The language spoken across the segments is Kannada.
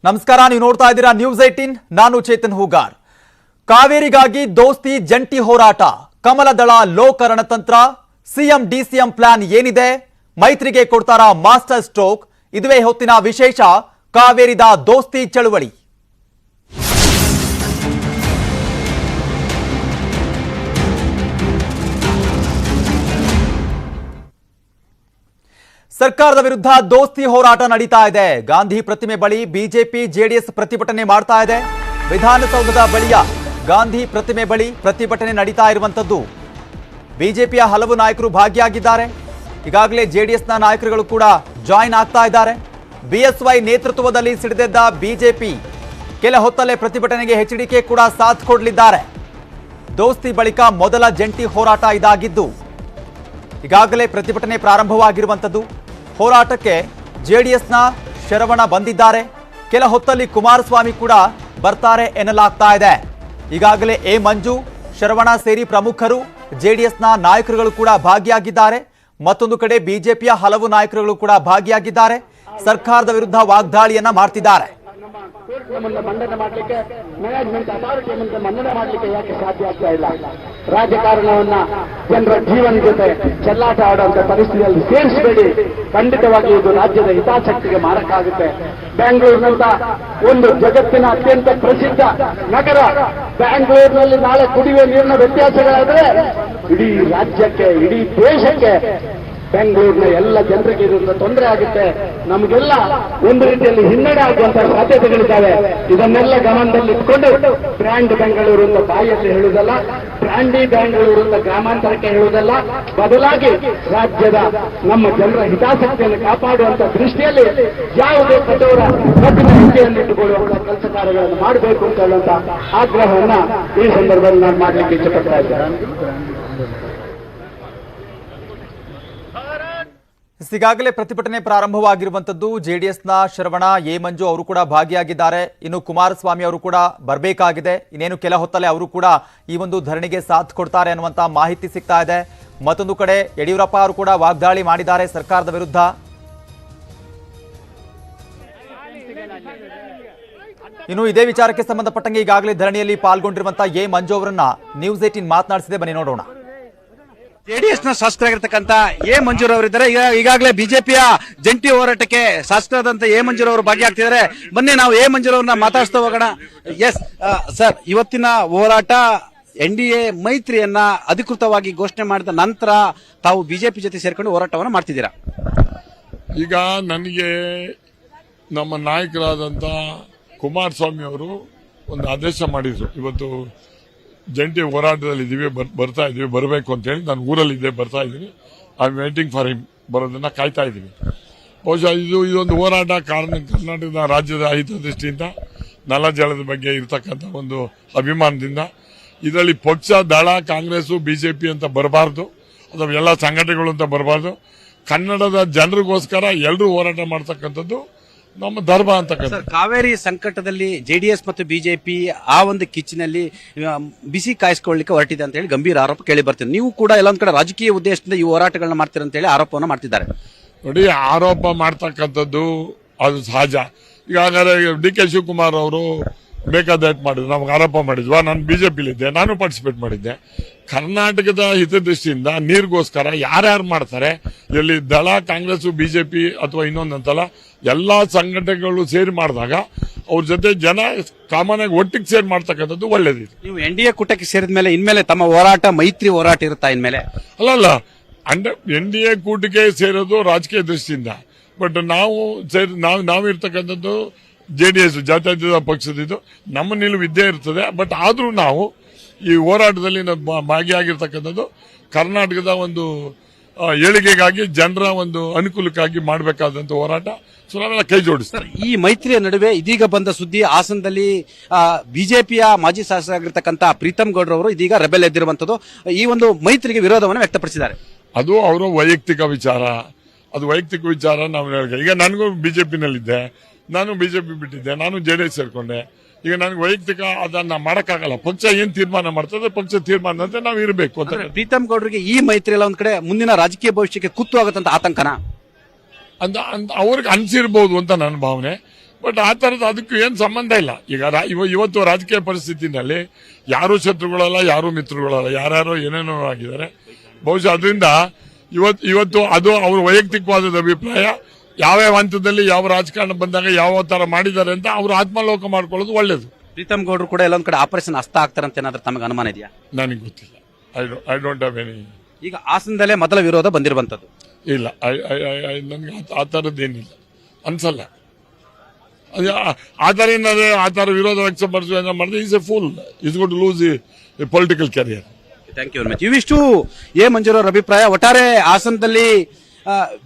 ನಮಸ್ಕಾರ, ನೀವು ನೋಡ್ತಾ ಇದ್ದೀರಾ ನ್ಯೂಸ್ 18. ನಾನು ಚೇತನ್ ಹೂಗಾರ್. ಕಾವೇರಿಗಾಗಿ ದೋಸ್ತಿ ಜಂಟಿ ಹೋರಾಟ, ಕಮಲದಳ ಲೋಕ ರಣತಂತ್ರ, ಸಿಎಂ ಡಿಸಿಎಂ ಪ್ಲಾನ್ ಏನಿದೆ, ಮೈತ್ರಿಗೆ ಕೊಡ್ತಾರಾ ಮಾಸ್ಟರ್ ಸ್ಟ್ರೋಕ್? ಇದುವೇ ಹೊತ್ತಿನ ವಿಶೇಷ ಕಾವೇರಿದ ದೋಸ್ತಿ ಚಳುವಳಿ. ಸರ್ಕಾರದ ವಿರುದ್ಧ ದೋಸ್ತಿ ಹೋರಾಟ ನಡೀತಾ ಇದೆ. ಗಾಂಧಿ ಪ್ರತಿಮೆ ಬಳಿ ಬಿಜೆಪಿ ಜೆಡಿಎಸ್ ಪ್ರತಿಭಟನೆ ಮಾಡ್ತಾ ಇದೆ. ವಿಧಾನಸೌಧದ ಬಳಿಯ ಗಾಂಧಿ ಪ್ರತಿಮೆ ಬಳಿ ಪ್ರತಿಭಟನೆ ನಡೀತಾ ಇರುವಂತದ್ದು. ಬಿಜೆಪಿಯ ಹಲವು ನಾಯಕರು ಭಾಗಿಯಾಗಿದ್ದಾರೆ. ಈಗಾಗಲೇ ಜೆಡಿಎಸ್ನ ನಾಯಕರುಗಳು ಕೂಡ ಜಾಯಿನ್ ಆಗ್ತಾ ಇದ್ದಾರೆ. ಬಿಎಸ್ವೈ ನೇತೃತ್ವದಲ್ಲಿ ಸಿಡಿದೆದ್ದ ಬಿಜೆಪಿ ಕೆಲ ಹೊತ್ತಲ್ಲೇ ಪ್ರತಿಭಟನೆಗೆ ಎಚ್ಡಿಕೆ ಕೂಡ ಸಾಥ್ ಕೊಡಲಿದ್ದಾರೆ. ದೋಸ್ತಿ ಬಳಿಕ ಮೊದಲ ಜಂಟಿ ಹೋರಾಟ ಇದಾಗಿದ್ದು ಈಗಾಗಲೇ ಪ್ರತಿಭಟನೆ ಪ್ರಾರಂಭವಾಗಿರುವಂತದ್ದು. ಹೋರಾಟಕ್ಕೆ ಜೆಡಿಎಸ್ನ ಶರವಣ ಬಂದಿದ್ದಾರೆ. ಕೆಲ ಹೊತ್ತಲ್ಲಿ ಕುಮಾರಸ್ವಾಮಿ ಕೂಡ ಬರ್ತಾರೆ ಎನ್ನಲಾಗ್ತಾ ಇದೆ. ಈಗಾಗಲೇ ಎ ಮಂಜು, ಶರವಣ ಸೇರಿ ಪ್ರಮುಖರು ಜೆಡಿಎಸ್ನ ನಾಯಕರುಗಳು ಕೂಡ ಭಾಗಿಯಾಗಿದ್ದಾರೆ. ಮತ್ತೊಂದು ಕಡೆ ಬಿಜೆಪಿಯ ಹಲವು ನಾಯಕರುಗಳು ಕೂಡ ಭಾಗಿಯಾಗಿದ್ದಾರೆ. ಸರ್ಕಾರದ ವಿರುದ್ಧ ವಾಗ್ದಾಳಿಯನ್ನ ಮಾಡ್ತಿದ್ದಾರೆ. ಮಂಡನೆ ಮಾಡಲಿಕ್ಕೆ ಮ್ಯಾನೇಜ್ಮೆಂಟ್ ಅಥಾರಿಟಿ ಮುಂದೆ ಮಂಡನೆ ಮಾಡಲಿಕ್ಕೆ ಯಾಕೆ ಸಾಧ್ಯ ಆಗ್ತಾ ಇಲ್ಲ? ರಾಜಕಾರಣವನ್ನ ಜನರ ಜೀವನ ಜೊತೆ ಚೆಲ್ಲಾಟ ಆಡುವಂತ ಪರಿಸ್ಥಿತಿಯಲ್ಲಿ ಸೇರಿಸಬೇಡಿ. ಖಂಡಿತವಾಗಿ ಇದು ರಾಜ್ಯದ ಹಿತಾಸಕ್ತಿಗೆ ಮಾರಕ ಆಗುತ್ತೆ. ಬೆಂಗಳೂರಿನಂತ ಒಂದು ಜಗತ್ತಿನ ಅತ್ಯಂತ ಪ್ರಸಿದ್ಧ ನಗರ, ಬೆಂಗಳೂರಿನಲ್ಲಿ ನಾಳೆ ಕುಡಿಯುವ ನೀರಿನ ವ್ಯತ್ಯಾಸಗಳಾದ್ರೆ ಇಡೀ ರಾಜ್ಯಕ್ಕೆ, ಇಡೀ ದೇಶಕ್ಕೆ, ಬೆಂಗಳೂರಿನ ಎಲ್ಲ ಜನರಿಗೆ ಇದರಿಂದ ತೊಂದರೆ ಆಗುತ್ತೆ. ನಮಗೆಲ್ಲ ಒಂದು ರೀತಿಯಲ್ಲಿ ಹಿನ್ನಡೆ ಆಗುವಂತಹ ಸಾಧ್ಯತೆಗಳಿದ್ದಾವೆ. ಇದನ್ನೆಲ್ಲ ಗಮನದಲ್ಲಿಟ್ಟುಕೊಂಡು ಬ್ರ್ಯಾಂಡ್ ಬೆಂಗಳೂರು ಅಂತ ಬಾಯಲ್ಲಿ ಹೇಳುವುದಲ್ಲ, ಬ್ರ್ಯಾಂಡಿ ಬೆಂಗಳೂರು ಅಂತ ಗ್ರಾಮಾಂತರಕ್ಕೆ ಹೇಳುವುದಲ್ಲ, ಬದಲಾಗಿ ರಾಜ್ಯದ ನಮ್ಮ ಜನರ ಹಿತಾಸಕ್ತಿಯನ್ನು ಕಾಪಾಡುವಂತ ದೃಷ್ಟಿಯಲ್ಲಿ ಯಾವುದೇ ಕಠೋರ ಕಠಿಣ ಹೆಜ್ಜೆಯನ್ನಿಟ್ಟುಕೊಳ್ಳುವಂತಹ ಕೆಲಸ ಕಾರ್ಯಗಳನ್ನು ಮಾಡಬೇಕು ಅಂತ ಹೇಳುವಂತ ಆಗ್ರಹವನ್ನ ಈ ಸಂದರ್ಭದಲ್ಲಿ ನಾನು ಮಾಡಲಿಕ್ಕೆ ಇಷ್ಟಪಡ್ತಾ ಇದ್ದೇನೆ. ಈಗಾಗಲೇ ಪ್ರತಿಭಟನೆ ಪ್ರಾರಂಭವಾಗಿರುವಂತದ್ದು. ಜೆಡಿಎಸ್ನ ಶರವಣ, ಎ ಮಂಜು ಅವರು ಕೂಡ ಭಾಗಿಯಾಗಿದ್ದಾರೆ. ಇನ್ನು ಕುಮಾರಸ್ವಾಮಿ ಅವರು ಕೂಡ ಬರಬೇಕಾಗಿದೆ. ಇನ್ನೇನು ಕೆಲ ಹೊತ್ತಲ್ಲೇ ಅವರು ಕೂಡ ಈ ಒಂದು ಧರಣಿಗೆ ಸಾಥ್ ಕೊಡ್ತಾರೆ ಅನ್ನುವಂತ ಮಾಹಿತಿ ಸಿಗ್ತಾ ಇದೆ. ಮತ್ತೊಂದು ಕಡೆ ಯಡಿಯೂರಪ್ಪ ಅವರು ಕೂಡ ವಾಗ್ದಾಳಿ ಮಾಡಿದ್ದಾರೆ ಸರ್ಕಾರದ ವಿರುದ್ಧ. ಇನ್ನು ಇದೇ ವಿಚಾರಕ್ಕೆ ಸಂಬಂಧಪಟ್ಟಂಗೆ ಈಗಾಗಲೇ ಧರಣಿಯಲ್ಲಿ ಪಾಲ್ಗೊಂಡಿರುವಂತಹ ಎ ಮಂಜು ಅವರನ್ನ ನ್ಯೂಸ್ 18 ಮಾತನಾಡಿಸಿದೆ. ಬನ್ನಿ ನೋಡೋಣ. ಜೆಡಿಎಸ್ ನ ಶಾಸಕರಾಗಿರ್ತಕ್ಕಂಥ ಎ ಮಂಜೂರ್ ಅವರಿದ್ದಾರೆ. ಈಗಾಗಲೇ ಬಿಜೆಪಿಯ ಜಂಟಿ ಹೋರಾಟಕ್ಕೆ ಶಾಸಕರಾದಂತ ಎ ಮಂಜೂರ್ ಅವರು ಭಾಗಿಯಾಗ್ತಿದ್ದಾರೆ. ಬನ್ನಿ ನಾವು ಎ ಮಂಜೂರ್ ಅವ್ರನ್ನ ಮಾತಾಡಿಸ್ತಾ ಹೋಗೋಣ. ಎಸ್ ಸರ್, ಇವತ್ತಿನ ಹೋರಾಟ ಎನ್ಡಿಎ ಮೈತ್ರಿಯನ್ನ ಅಧಿಕೃತವಾಗಿ ಘೋಷಣೆ ಮಾಡಿದ ನಂತರ ತಾವು ಬಿಜೆಪಿ ಜೊತೆ ಸೇರ್ಕೊಂಡು ಹೋರಾಟವನ್ನು ಮಾಡ್ತಿದ್ದೀರಾ? ಈಗ ನನಗೆ ನಮ್ಮ ನಾಯಕರಾದಂತ ಕುಮಾರಸ್ವಾಮಿ ಅವರು ಒಂದು ಆದೇಶ ಮಾಡಿದ್ರು. ಇವತ್ತು ಜಂಟಿ ಹೋರಾಟದಲ್ಲಿ ಇದೀವಿ, ಬರ್ತಾ ಇದೀವಿ, ಬರಬೇಕು ಅಂತ ಹೇಳಿ ನಾನು ಊರಲ್ಲಿದ್ದೆ, ಬರ್ತಾ ಇದ್ದೀನಿ. I am waiting for him, ಬರೋದನ್ನ ಕಾಯ್ತಾ ಇದ್ದೀನಿ. ಬಹುಶಃ ಇದೊಂದು ಹೋರಾಟ ಕರ್ನಾಟಕದ ರಾಜ್ಯದ ಹಿತದೃಷ್ಟಿಯಿಂದ, ನಲಜಲದ ಬಗ್ಗೆ ಇರತಕ್ಕಂಥ ಒಂದು ಅಭಿಮಾನದಿಂದ, ಇದರಲ್ಲಿ ಪಕ್ಷ, ದಳ, ಕಾಂಗ್ರೆಸ್, ಬಿಜೆಪಿ ಅಂತ ಬರಬಾರ್ದು, ಅಥವಾ ಎಲ್ಲ ಸಂಘಟನೆಗಳು ಅಂತ ಬರಬಾರ್ದು. ಕನ್ನಡದ ಜನರಿಗೋಸ್ಕರ ಎಲ್ಲರೂ ಹೋರಾಟ ಮಾಡ್ತಕ್ಕಂಥದ್ದು ನಮ್ಮ ಧರ್ಮ ಅಂತ. ಕಾವೇರಿ ಸಂಕಟದಲ್ಲಿ ಜೆಡಿಎಸ್ ಮತ್ತು ಬಿಜೆಪಿ ಆ ಒಂದು ಕಿಚ್ಚಿನಲ್ಲಿ ಬಿಸಿ ಕಾಯಿಸ್ಕೊಳ್ಳಿಕ್ಕೆ ಹೊರಟಿದೆ ಅಂತ ಹೇಳಿ ಗಂಭೀರ ಆರೋಪ ಕೇಳಿ ಬರ್ತಿದೆ. ನೀವು ಕೂಡ ಎಲ್ಲೊಂದ್ ಕಡೆ ರಾಜಕೀಯ ಉದ್ದೇಶದಿಂದ ಈ ಹೋರಾಟಗಳನ್ನ ಮಾಡ್ತೀರ ಅಂತ ಹೇಳಿ ಆರೋಪವನ್ನು ಮಾಡ್ತಿದ್ದಾರೆ. ನೋಡಿ, ಆರೋಪ ಮಾಡ್ತಕ್ಕಂಥದ್ದು ಅದು ಸಹಜ. ಈಗಾಗಲೇ ಡಿ ಕೆ ಶಿವಕುಮಾರ್ ಅವರು ಬೇಕಾದಟ್ಟು ಮಾಡಿದ್ರು, ನಮ್ಗೆ ಆರೋಪ ಮಾಡಿದ್ವಾ? ನಾನು ಬಿಜೆಪಿಲಿದ್ದೆ, ನಾನು ಪಾರ್ಟಿಸಿಪೇಟ್ ಮಾಡಿದ್ದೆ. ಕರ್ನಾಟಕದ ಹಿತದೃಷ್ಟಿಯಿಂದ ನೀರಿಗೋಸ್ಕರ ಯಾರ್ಯಾರು ಮಾಡ್ತಾರೆ, ಇಲ್ಲಿ ದಳ, ಕಾಂಗ್ರೆಸ್, ಬಿಜೆಪಿ ಅಥವಾ ಇನ್ನೊಂದಂತಲ್ಲ, ಎಲ್ಲಾ ಸಂಘಟನೆಗಳು ಸೇರಿ ಮಾಡಿದಾಗ ಅವ್ರ ಜೊತೆ ಜನ ಕಾಮನ್ ಆಗಿ ಒಟ್ಟಿಗೆ ಸೇರಿ ಮಾಡ್ತಕ್ಕಂಥದ್ದು ಒಳ್ಳೇದಿದೆ. ನೀವು ಎನ್ಡಿಎ ಕೂಟಕ್ಕೆ ಸೇರಿದ ಮೇಲೆ ಇನ್ಮೇಲೆ ತಮ್ಮ ಹೋರಾಟ ಮೈತ್ರಿ ಹೋರಾಟ ಇರುತ್ತಾ ಇನ್ಮೇಲೆ? ಅಲ್ಲಲ್ಲ, ಎನ್ಡಿಎ ಕೂಟಕ್ಕೆ ಸೇರೋದು ರಾಜಕೀಯ ದೃಷ್ಟಿಯಿಂದ. ಬಟ್ ನಾವು ಇರ್ತಕ್ಕಂಥದ್ದು ಜೆಡಿಎಸ್, ಜಾತ್ಯತೀತ ಪಕ್ಷದಿದ್ದು ನಮ್ಮ ನಿಲುವು ಇದ್ದೇ ಇರ್ತದೆ. ಬಟ್ ಆದ್ರೂ ನಾವು ಈ ಹೋರಾಟದಲ್ಲಿ ಭಾಗಿಯಾಗಿರ್ತಕ್ಕಂಥದ್ದು ಕರ್ನಾಟಕದ ಒಂದು ಏಳಿಗೆಗಾಗಿ, ಜನರ ಒಂದು ಅನುಕೂಲಕ್ಕಾಗಿ ಮಾಡಬೇಕಾದಂತ ಹೋರಾಟ. ಸೊ ನಾವೆಲ್ಲ ಕೈ ಜೋಡಿಸ್ತಾರೆ. ಈ ಮೈತ್ರಿಯ ನಡುವೆ ಇದೀಗ ಬಂದ ಸುದ್ದಿ, ಹಾಸನದಲ್ಲಿ ಬಿಜೆಪಿಯ ಮಾಜಿ ಶಾಸಕರಾಗಿರ್ತಕ್ಕಂಥ ಪ್ರೀತಮ್ ಗೌಡ್ರ ಅವರು ಇದೀಗ ರೆಬೆಲ್ ಎದ್ದಿರುವಂತದ್ದು, ಈ ಒಂದು ಮೈತ್ರಿಗೆ ವಿರೋಧವನ್ನು ವ್ಯಕ್ತಪಡಿಸಿದ್ದಾರೆ. ಅದು ಅವರ ವೈಯಕ್ತಿಕ ವಿಚಾರ. ನಾವು ಈಗ ನನಗೂ ಬಿಜೆಪಿನಲ್ಲಿದ್ದೆ, ನಾನು ಬಿಜೆಪಿ ಬಿಟ್ಟಿದ್ದೆ, ನಾನು ಜೆಡಿಎಸ್ ಸೇರ್ಕೊಂಡೆ. ಈಗ ನನಗೆ ವೈಯಕ್ತಿಕ ಅದನ್ನ ಮಾಡಕ್ಕಾಗಲ್ಲ. ಪಕ್ಷ ಏನ್ ತೀರ್ಮಾನ ಮಾಡ್ತದೆ, ಪಕ್ಷ ತೀರ್ಮಾನದಂತೆ ನಾವು ಇರಬೇಕು ಅಂತ. ಪ್ರೀತಮ್ ಗೌಡ್ರಿಗೆ ಈ ಮೈತ್ರಿ ಎಲ್ಲ ಒಂದ್ ಕಡೆ ಮುಂದಿನ ರಾಜಕೀಯ ಭವಿಷ್ಯಕ್ಕೆ ಕುತ್ತು ಆಗುತ್ತಂತ ಆತಂಕನ ಅಂತ ಅವ್ರಿಗೆ ಅನ್ಸಿರ್ಬಹುದು ಅಂತ ನನ್ನ ಭಾವನೆ. ಬಟ್ ಆ ಥರದ್ದು ಅದಕ್ಕೂ ಏನು ಸಂಬಂಧ ಇಲ್ಲ. ಈಗ ಇವತ್ತು ರಾಜಕೀಯ ಪರಿಸ್ಥಿತಿನಲ್ಲಿ ಯಾರು ಶತ್ರುಗಳಲ್ಲ, ಯಾರು ಮಿತ್ರಗಳಲ್ಲ, ಯಾರ್ಯಾರೋ ಏನೇನೋ ಆಗಿದ್ದಾರೆ. ಬಹುಶಃ ಅದರಿಂದ ಇವತ್ತು ಅದು ಅವ್ರ ವೈಯಕ್ತಿಕವಾದ ಅಭಿಪ್ರಾಯ. ಯಾವ್ಯಾವ ಹಂತದಲ್ಲಿ ಯಾವ ರಾಜಕಾರಣ ಬಂದಾಗ ಯಾವ ತರ ಮಾಡಿದ್ದಾರೆ ಅಂತ ಅವ್ರು ಆತ್ಮಾವಲೋಕ ಮಾಡ್ಕೊಳ್ಳೋದು ಒಳ್ಳೇದು. ಪ್ರೀತಮ್ ಗೌಡ್ರು ಕೂಡ ಎಲ್ಲೊಂದ್ ಕಡೆ ಆಪರೇಷನ್ ಹಸ್ತ ಆಗ್ತಾರಂತ ಏನಾದ್ರೂ ತಮಗೆ ಅನುಮಾನ ಇದೆಯಾ? ನನಗೆ ಗೊತ್ತಿಲ್ಲ. I don't have any. ಈಗ ಹಾಸನದಲ್ಲೇ ಮೊದಲ ವಿರೋಧ ಬಂದಿರುವಂತದ್ದು ಇಲ್ಲ, ನನ್ಗೆ ಆ ಥರದ್ದೇನಿಲ್ಲ ಅನ್ಸಲ್ಲ. ಆ ಥರ ವಿರೋಧ ವ್ಯಕ್ತಪಡಿಸುವ ಮಾಡಿದ್ರೆ is a fool, is got to lose a political career. Thank you very much. ಇವಿಷ್ಟು ಎ ಮಂಜೂರ್ ಅವರ ಅಭಿಪ್ರಾಯ. ಒಟ್ಟಾರೆ ಹಾಸನದಲ್ಲಿ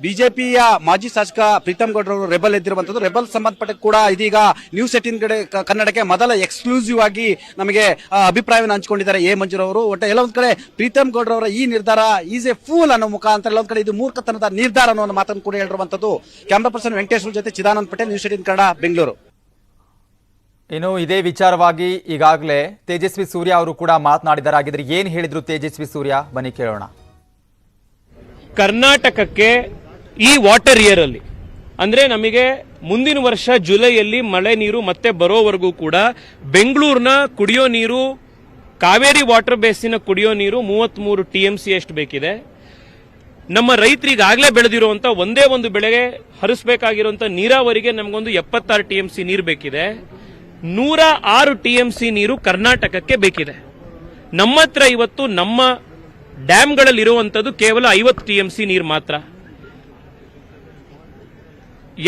ಬಿಜೆಪಿಯ ಮಾಜಿ ಶಾಸಕ ಪ್ರೀತಮ್ ಗೌಡ್ರವರು ರೆಬಲ್ ಎದ್ದಿರುವಂತದ್ದು. ರೆಬಲ್ ಸಂಬಂಧಪಟ್ಟ ಕೂಡ ಇದೀಗ ನ್ಯೂಸ್ 18 ಕನ್ನಡಕ್ಕೆ ಮೊದಲ ಎಕ್ಸ್ಕ್ಲೂಸಿವ್ ಆಗಿ ನಮಗೆ ಅಭಿಪ್ರಾಯವನ್ನು ಹಂಚಿಕೊಂಡಿದ್ದಾರೆ ಎ ಮಂಜೂರ್ ಅವರು. ಒಟ್ಟು ಎಲ್ಲ ಒಂದ್ ಕಡೆ ಪ್ರೀತಮ್ ಗೌಡ್ರವರ ಈ ನಿರ್ಧಾರ ಈಸ್ ಎ ಫೂಲ್ ಅನ್ನೋ ಮುಖಾಂತರ ಎಲ್ಲೊಂದ್ ಕಡೆ ಇದು ಮೂರ್ಖತನದ ನಿರ್ಧಾರ ಅನ್ನೋ ಮಾತನ್ನು ಕೂಡ ಹೇಳಿರುವಂತದ್ದು. ಕ್ಯಾಮರಾ ಪರ್ಸನ್ ವೆಂಕಟೇಶ್ ಜೊತೆ ಚಿದಾನಂದ್ ಪಟೇಲ್, ನ್ಯೂಸ್ 18 ಕನ್ನಡ, ಬೆಂಗಳೂರು. ಇನ್ನು ಇದೇ ವಿಚಾರವಾಗಿ ಈಗಾಗಲೇ ತೇಜಸ್ವಿ ಸೂರ್ಯ ಅವರು ಕೂಡ ಮಾತನಾಡಿದ್ದಾರೆ. ಆಗಿದ್ರೆ ಏನ್ ಹೇಳಿದ್ರು ತೇಜಸ್ವಿ ಸೂರ್ಯ, ಬನ್ನಿ ಕೇಳೋಣ. ಕರ್ನಾಟಕಕ್ಕೆ ಈ ವಾಟರ್ ಇಯರ್ ಅಲ್ಲಿ ಅಂದ್ರೆ ನಮಗೆ ಮುಂದಿನ ವರ್ಷ ಜುಲೈಯಲ್ಲಿ ಮಳೆ ನೀರು ಮತ್ತೆ ಬರೋವರೆಗೂ ಕೂಡ ಬೆಂಗಳೂರಿನ ಕುಡಿಯೋ ನೀರು, ಕಾವೇರಿ ವಾಟರ್ ಬೇಸಿನ ಕುಡಿಯೋ ನೀರು 33 TMC ಅಷ್ಟು ಬೇಕಿದೆ. ನಮ್ಮ ರೈತರಿಗಾಗಲೇ ಬೆಳೆದಿರುವಂತ ಒಂದೇ ಒಂದು ಬೆಳೆಗೆ ಹರಿಸಬೇಕಾಗಿರುವಂತ ನೀರಾವರಿಗೆ ನಮಗೊಂದು 76 TMC ನೀರು ಬೇಕಿದೆ. 106 TMC ನೀರು ಕರ್ನಾಟಕಕ್ಕೆ ಬೇಕಿದೆ. ನಮ್ಮ ಹತ್ರ ಇವತ್ತು ನಮ್ಮ ಡ್ಯಾಮ್ಗಳಲ್ಲಿ ಇರುವಂತದ್ದು ಕೇವಲ 50 TMC ನೀರು ಮಾತ್ರ.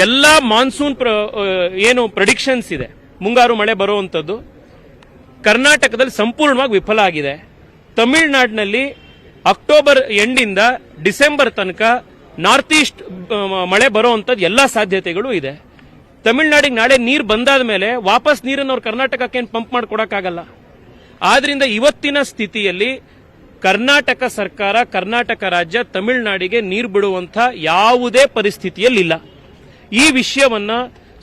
ಎಲ್ಲ ಮಾನ್ಸೂನ್ ಏನು ಪ್ರೆಡಿಕ್ಷನ್ಸ್ ಇದೆ, ಮುಂಗಾರು ಮಳೆ ಬರುವಂತದ್ದು ಕರ್ನಾಟಕದಲ್ಲಿ ಸಂಪೂರ್ಣವಾಗಿ ವಿಫಲ ಆಗಿದೆ. ತಮಿಳುನಾಡಿನಲ್ಲಿ ಅಕ್ಟೋಬರ್ ಎಂಡಿಂದ ಡಿಸೆಂಬರ್ ತನಕ ನಾರ್ತ್ ಈಸ್ಟ್ ಮಳೆ ಬರುವಂತದ್ದು ಎಲ್ಲಾ ಸಾಧ್ಯತೆಗಳು ಇದೆ. ತಮಿಳುನಾಡಿಗೆ ನಾಳೆ ನೀರು ಬಂದಾದ ಮೇಲೆ ವಾಪಸ್ ನೀರನ್ನು ಅವ್ರು ಕರ್ನಾಟಕಕ್ಕೆ ಪಂಪ್ ಮಾಡಿಕೊಡಕ್ಕಾಗಲ್ಲ. ಆದ್ರಿಂದ ಇವತ್ತಿನ ಸ್ಥಿತಿಯಲ್ಲಿ ಕರ್ನಾಟಕ ಸರ್ಕಾರ, ಕರ್ನಾಟಕ ರಾಜ್ಯ ತಮಿಳುನಾಡಿಗೆ ನೀರು ಬಿಡುವಂತ ಯಾವುದೇ ಪರಿಸ್ಥಿತಿಯಲ್ಲಿಲ್ಲ. ಈ ವಿಷಯವನ್ನ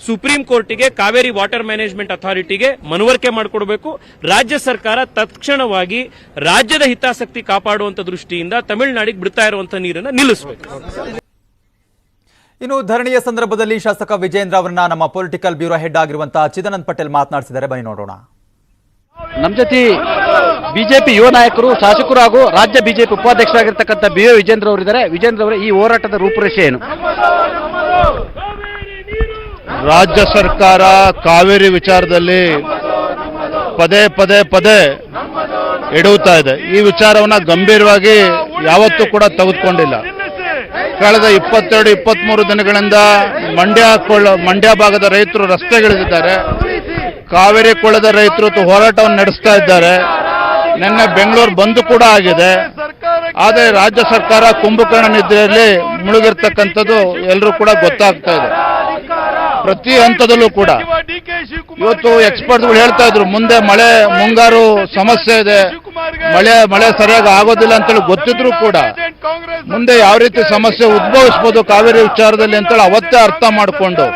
ಸುಪ್ರೀಂ ಕೋರ್ಟಿಗೆ, ಕಾವೇರಿ ವಾಟರ್ ಮ್ಯಾನೇಜ್ಮೆಂಟ್ ಅಥಾರಿಟಿಗೆ ಮನವರಿಕೆ ಮಾಡಿಕೊಡಬೇಕು. ರಾಜ್ಯ ಸರ್ಕಾರ ತತ್ಕ್ಷಣವಾಗಿ ರಾಜ್ಯದ ಹಿತಾಸಕ್ತಿ ಕಾಪಾಡುವಂತ ದೃಷ್ಟಿಯಿಂದ ತಮಿಳುನಾಡಿಗೆ ಬಿಡ್ತಾ ಇರುವಂತಹ ನೀರನ್ನು ನಿಲ್ಲಿಸಬೇಕು. ಇನ್ನು ಧರಣಿಯ ಸಂದರ್ಭದಲ್ಲಿ ಶಾಸಕ ವಿಜೇಂದ್ರ ಅವರನ್ನ ನಮ್ಮ ಪೊಲಿಟಿಕಲ್ ಬ್ಯೂರೋ ಹೆಡ್ ಆಗಿರುವಂತಹ ಚಿದಾನಂದ್ ಪಟೇಲ್ ಮಾತನಾಡಿಸಿದ್ದಾರೆ. ಬನ್ನಿ ನೋಡೋಣ. ನಮ್ಮ ಜೊತೆ ಬಿಜೆಪಿ ಯುವ ನಾಯಕರು, ಶಾಸಕರು ಹಾಗೂ ರಾಜ್ಯ ಬಿಜೆಪಿ ಉಪಾಧ್ಯಕ್ಷರಾಗಿರ್ತಕ್ಕಂಥ ಬಿ ವಿಜೇಂದ್ರ ಅವರಿದ್ದಾರೆ. ವಿಜೇಂದ್ರ ಅವರೇ, ಈ ಹೋರಾಟದ ರೂಪುರೇಷೆ ಏನು? ರಾಜ್ಯ ಸರ್ಕಾರ ಕಾವೇರಿ ವಿಚಾರದಲ್ಲಿ ಪದೇ ಪದೇ ಪದೇ ಎಡುತ್ತಾ ಇದೆ. ಈ ವಿಚಾರವನ್ನ ಗಂಭೀರವಾಗಿ ಯಾವತ್ತೂ ಕೂಡ ತೆಗೆದುಕೊಂಡಿಲ್ಲ. ಕಳೆದ 22-23 ದಿನಗಳಿಂದ ಮಂಡ್ಯ ಭಾಗದ ರೈತರು ರಸ್ತೆಗಿಳಿದಿದ್ದಾರೆ. ಕಾವೇರಿ ಕೊಳ್ಳದ ರೈತರು ಹೋರಾಟವನ್ನು ನಡೆಸ್ತಾ ಇದ್ದಾರೆ. ನಿನ್ನೆ ಬೆಂಗಳೂರು ಬಂದ್ ಕೂಡ ಆಗಿದೆ. ಆದರೆ ರಾಜ್ಯ ಸರ್ಕಾರ ಕುಂಭಕರ್ಣ ನಿದ್ರೆಯಲ್ಲಿ ಮುಳುಗಿರ್ತಕ್ಕಂಥದ್ದು ಎಲ್ಲರೂ ಕೂಡ ಗೊತ್ತಾಗ್ತಾ ಇದೆ. ಪ್ರತಿ ಹಂತದಲ್ಲೂ ಕೂಡ ಇವತ್ತು ಎಕ್ಸ್ಪರ್ಟ್ಗಳು ಹೇಳ್ತಾ ಇದ್ರು, ಮುಂದೆ ಮುಂಗಾರು ಸಮಸ್ಯೆ ಇದೆ, ಮಳೆ ಸರಿಯಾಗಿ ಆಗೋದಿಲ್ಲ ಅಂತೇಳಿ ಗೊತ್ತಿದ್ರು ಕೂಡ ಮುಂದೆ ಯಾವ ರೀತಿ ಸಮಸ್ಯೆ ಉದ್ಭವಿಸಬಹುದು ಕಾವೇರಿ ವಿಚಾರದಲ್ಲಿ ಅಂತೇಳಿ ಅವತ್ತೇ ಅರ್ಥ ಮಾಡಿಕೊಂಡು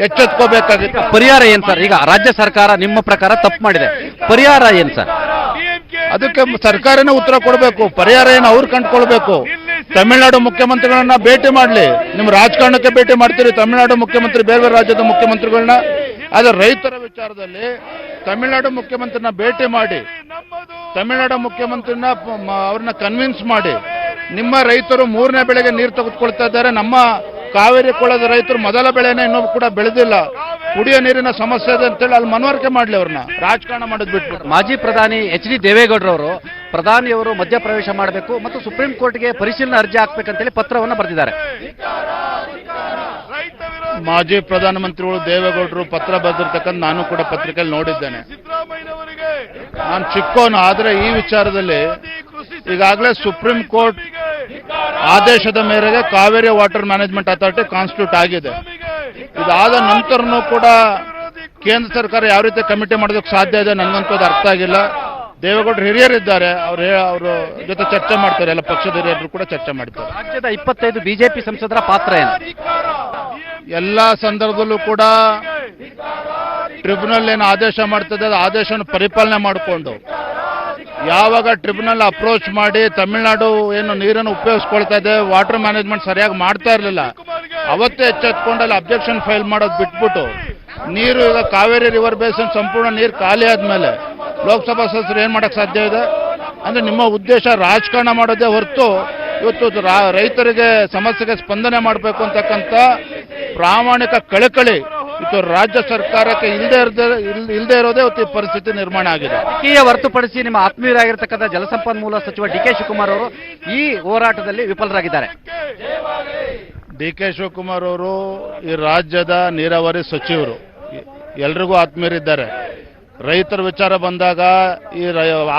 ಎಚ್ಚೆತ್ಕೋಬೇಕಾಗಿತ್ತು. ಪರಿಹಾರ ಏನ್ ಸರ್? ಈಗ ರಾಜ್ಯ ಸರ್ಕಾರ ನಿಮ್ಮ ಪ್ರಕಾರ ತಪ್ಪು ಮಾಡಿದೆ, ಪರಿಹಾರ ಏನ್ ಸರ್? ಅದಕ್ಕೆ ಸರ್ಕಾರನೇ ಉತ್ತರ ಕೊಡಬೇಕು. ಪರಿಹಾರ ಏನು ಅವ್ರು ಕಂಡುಕೊಳ್ಬೇಕು. ತಮಿಳುನಾಡು ಮುಖ್ಯಮಂತ್ರಿಗಳನ್ನ ಭೇಟಿ ಮಾಡಲಿ. ನಿಮ್ಮ ರಾಜಕಾರಣಕ್ಕೆ ಭೇಟಿ ಮಾಡ್ತೀರಿ ತಮಿಳುನಾಡು ಮುಖ್ಯಮಂತ್ರಿ, ಬೇರೆ ಬೇರೆ ರಾಜ್ಯದ ಮುಖ್ಯಮಂತ್ರಿಗಳನ್ನ. ಆದರೆ ರೈತರ ವಿಚಾರದಲ್ಲಿ ತಮಿಳುನಾಡು ಮುಖ್ಯಮಂತ್ರಿನ ಭೇಟಿ ಮಾಡಿ, ತಮಿಳುನಾಡು ಮುಖ್ಯಮಂತ್ರಿನ ಅವ್ರನ್ನ ಕನ್ವಿನ್ಸ್ ಮಾಡಿ, ನಿಮ್ಮ ರೈತರು 3ನೇ ಬೆಳೆಗೆ ನೀರು ತೆಗೆದುಕೊಳ್ತಾ ಇದ್ದಾರೆ, ನಮ್ಮ ಕಾವೇರಿ ಕೊಳ್ಳದ ರೈತರು ಮೊದಲ ಬೆಳೆನ ಇನ್ನೂ ಕೂಡ ಬೆಳೆದಿಲ್ಲ, ಕುಡಿಯೋ ನೀರಿನ ಸಮಸ್ಯೆ ಇದೆ ಅಂತೇಳಿ ಅಲ್ಲಿ ಮನವರಿಕೆ ಮಾಡಲಿ. ಅವ್ರನ್ನ ರಾಜಕಾರಣ ಮಾಡೋದು ಬಿಟ್ಬಿಟ್ಟು. ಮಾಜಿ ಪ್ರಧಾನಿ HD ದೇವೇಗೌಡರವರು ಪ್ರಧಾನಿಯವರು ಮಧ್ಯಪ್ರವೇಶ ಮಾಡಬೇಕು ಮತ್ತು ಸುಪ್ರೀಂ ಕೋರ್ಟ್ಗೆ ಪರಿಶೀಲನಾ ಅರ್ಜಿ ಹಾಕಬೇಕಂತೇಳಿ ಪತ್ರವನ್ನು ಬರೆದಿದ್ದಾರೆ. ಮಾಜಿ ಪ್ರಧಾನಮಂತ್ರಿಗಳು ದೇವೇಗೌಡರು ಪತ್ರ ಬರೆದಿರ್ತಕ್ಕಂಥ ನಾನು ಕೂಡ ಪತ್ರಿಕೆಯಲ್ಲಿ ನೋಡಿದ್ದೇನೆ. ನಾನು ಚಿಕ್ಕೋನು, ಆದರೆ ಈ ವಿಚಾರದಲ್ಲಿ ಈಗಾಗಲೇ ಸುಪ್ರೀಂ ಕೋರ್ಟ್ ಆದೇಶದ ಮೇರೆಗೆ Kaveri water management authority constitute ಆಗಿದೆ. ಇದಾದ ನಂತರನೂ ಕೂಡ ಕೇಂದ್ರ ಸರ್ಕಾರ ಯಾವ ರೀತಿ ಕಮಿಟಿ ಮಾಡೋದಕ್ಕೆ ಸಾಧ್ಯ ಇದೆ ನನಗಂತೂ ಅದು ಅರ್ಥ ಆಗಿಲ್ಲ. ದೇವೇಗೌಡರು ಹಿರಿಯರಿದ್ದಾರೆ, ಅವ್ರ ಜೊತೆ ಚರ್ಚೆ ಮಾಡ್ತಾರೆ, ಎಲ್ಲ ಪಕ್ಷದ ಹಿರಿಯರು ಕೂಡ ಚರ್ಚೆ ಮಾಡ್ತಾರೆ. ರಾಜ್ಯದ 25 ಬಿಜೆಪಿ ಸಂಸದರ ಪಾತ್ರ ಏನು? ಎಲ್ಲ ಸಂದರ್ಭದಲ್ಲೂ ಕೂಡ ಟ್ರಿಬ್ಯುನಲ್ ಏನು ಆದೇಶ ಮಾಡ್ತದೆ ಅದು ಆದೇಶವನ್ನು ಪರಿಪಾಲನೆ ಮಾಡಿಕೊಂಡು, ಯಾವಾಗ ಟ್ರಿಬ್ಯುನಲ್ ಅಪ್ರೋಚ್ ಮಾಡಿ ತಮಿಳುನಾಡು ಏನು ನೀರನ್ನು ಉಪಯೋಗಿಸ್ಕೊಳ್ತಾ ಇದೆ, ವಾಟರ್ ಮ್ಯಾನೇಜ್ಮೆಂಟ್ ಸರಿಯಾಗಿ ಮಾಡ್ತಾ ಇರಲಿಲ್ಲ, ಅವತ್ತೇ ಎಚ್ಚೆತ್ಕೊಂಡು ಅಲ್ಲಿ ಅಬ್ಜೆಕ್ಷನ್ ಫೈಲ್ ಮಾಡೋದು ಬಿಟ್ಬಿಟ್ಟು ನೀರು ಈಗ ಕಾವೇರಿ ರಿವರ್ ಬೇಸಿನ್ ಸಂಪೂರ್ಣ ನೀರು ಖಾಲಿ ಆದ್ಮೇಲೆ ಲೋಕಸಭಾ ಸದಸ್ಯರು ಏನ್ ಮಾಡಕ್ ಸಾಧ್ಯ ಇದೆ? ಅಂದ್ರೆ ನಿಮ್ಮ ಉದ್ದೇಶ ರಾಜಕಾರಣ ಮಾಡೋದೇ ಹೊರತು ಇವತ್ತು ರೈತರಿಗೆ ಸಮಸ್ಯೆಗೆ ಸ್ಪಂದನೆ ಮಾಡಬೇಕು ಅಂತಕ್ಕಂಥ ಪ್ರಾಮಾಣಿಕ ಕಳಕಳಿ ಇವತ್ತು ರಾಜ್ಯ ಸರ್ಕಾರಕ್ಕೆ ಇಲ್ಲದೆ ಇರೋದೇ ಇವತ್ತು ಈ ಪರಿಸ್ಥಿತಿ ನಿರ್ಮಾಣ ಆಗಿದೆ. ರಾಜಕೀಯ ಹೊರತುಪಡಿಸಿ ನಿಮ್ಮ ಆತ್ಮೀಯರಾಗಿರ್ತಕ್ಕಂಥ ಜಲಸಂಪನ್ಮೂಲ ಸಚಿವ ಡಿ ಕೆ ಶಿವಕುಮಾರ್ ಅವರು ಈ ಹೋರಾಟದಲ್ಲಿ ವಿಫಲರಾಗಿದ್ದಾರೆ. ಡಿ ಕೆ ಶಿವಕುಮಾರ್ ಅವರು ಈ ರಾಜ್ಯದ ನೀರಾವರಿ ಸಚಿವರು, ಎಲ್ರಿಗೂ ಆತ್ಮೀಯರಿದ್ದಾರೆ. ರೈತರ ವಿಚಾರ ಬಂದಾಗ ಈ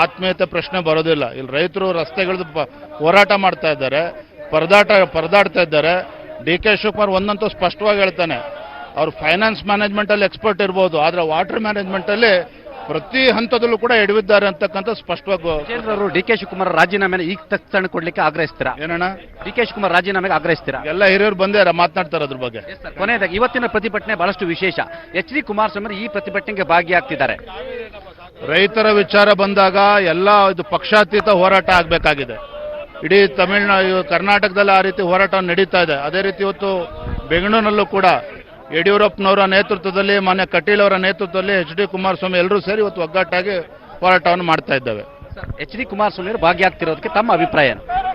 ಆತ್ಮೀಯತೆ ಪ್ರಶ್ನೆ ಬರೋದಿಲ್ಲ. ಇಲ್ಲಿ ರೈತರು ರಸ್ತೆಗಳದ್ದು ಹೋರಾಟ ಮಾಡ್ತಾ ಇದ್ದಾರೆ, ಪರದಾಡ್ತಾ ಇದ್ದಾರೆ. ಡಿ ಕೆ ಶಿವಕುಮಾರ್ ಒಂದಂತೂ ಸ್ಪಷ್ಟವಾಗಿ ಹೇಳ್ತಾನೆ, ಅವ್ರು ಫೈನಾನ್ಸ್ ಮ್ಯಾನೇಜ್ಮೆಂಟ್ ಅಲ್ಲಿ ಎಕ್ಸ್ಪರ್ಟ್ ಇರ್ಬೋದು, ಆದ್ರೆ ವಾಟರ್ ಮ್ಯಾನೇಜ್ಮೆಂಟ್ ಅಲ್ಲಿ ಪ್ರತಿ ಹಂತದಲ್ಲೂ ಕೂಡ ಎಡವಿದ್ದಾರೆ ಅಂತಕ್ಕಂಥ ಸ್ಪಷ್ಟವಾಗಿ. ಅವರು ಡಿ ಕೆ ಶಿವಕುಮಾರ್ ರಾಜೀನಾಮೆನ ಈಗ ತಕ್ಷಣ ಕೊಡ್ಲಿಕ್ಕೆ ಆಗ್ರಹಿಸ್ತೀರಾ? ಏನಣ್ಣ, ಡಿ ಕೆ ಶಿವಕುಮಾರ್ ರಾಜೀನಾಮೆಗೆ ಆಗ್ರಹಿಸ್ತೀರಾ? ಎಲ್ಲ ಹಿರಿಯರು ಬಂದೇ ಮಾತನಾಡ್ತಾರೆ ಅದ್ರ ಬಗ್ಗೆ. ಕೊನೆಯದಾಗಿ ಇವತ್ತಿನ ಪ್ರತಿಭಟನೆ ಬಹಳಷ್ಟು ವಿಶೇಷ. ಎಚ್ ಡಿ ಕುಮಾರಸ್ವಾಮಿ ಈ ಪ್ರತಿಭಟನೆಗೆ ಭಾಗಿಯಾಗ್ತಿದ್ದಾರೆ. ರೈತರ ವಿಚಾರ ಬಂದಾಗ ಎಲ್ಲ ಇದು ಪಕ್ಷಾತೀತ ಹೋರಾಟ ಆಗಬೇಕಾಗಿದೆ. ಇಡೀ ತಮಿಳುನಾಡು, ಕರ್ನಾಟಕದಲ್ಲಿ ಆ ರೀತಿ ಹೋರಾಟ ನಡೀತಾ ಇದೆ. ಅದೇ ರೀತಿ ಇವತ್ತು ಬೆಂಗಳೂರಿನಲ್ಲೂ ಕೂಡ ಯಡಿಯೂರಪ್ಪನವರ ನೇತೃತ್ವದಲ್ಲಿ, ಮಾನ್ಯ ಕಟೀಲ್ ಅವರ ನೇತೃತ್ವದಲ್ಲಿ ಎಚ್ ಡಿ ಕುಮಾರಸ್ವಾಮಿ ಎಲ್ಲರೂ ಸೇರಿ ಇವತ್ತು ಒಗ್ಗಟ್ಟಾಗಿ ಹೋರಾಟವನ್ನು ಮಾಡ್ತಾ ಇದ್ದೇವೆ. ಎಚ್ ಡಿ ಕುಮಾರಸ್ವಾಮಿ ಅವರು ಭಾಗಿಯಾಗ್ತಿರೋದಕ್ಕೆ ತಮ್ಮ ಅಭಿಪ್ರಾಯ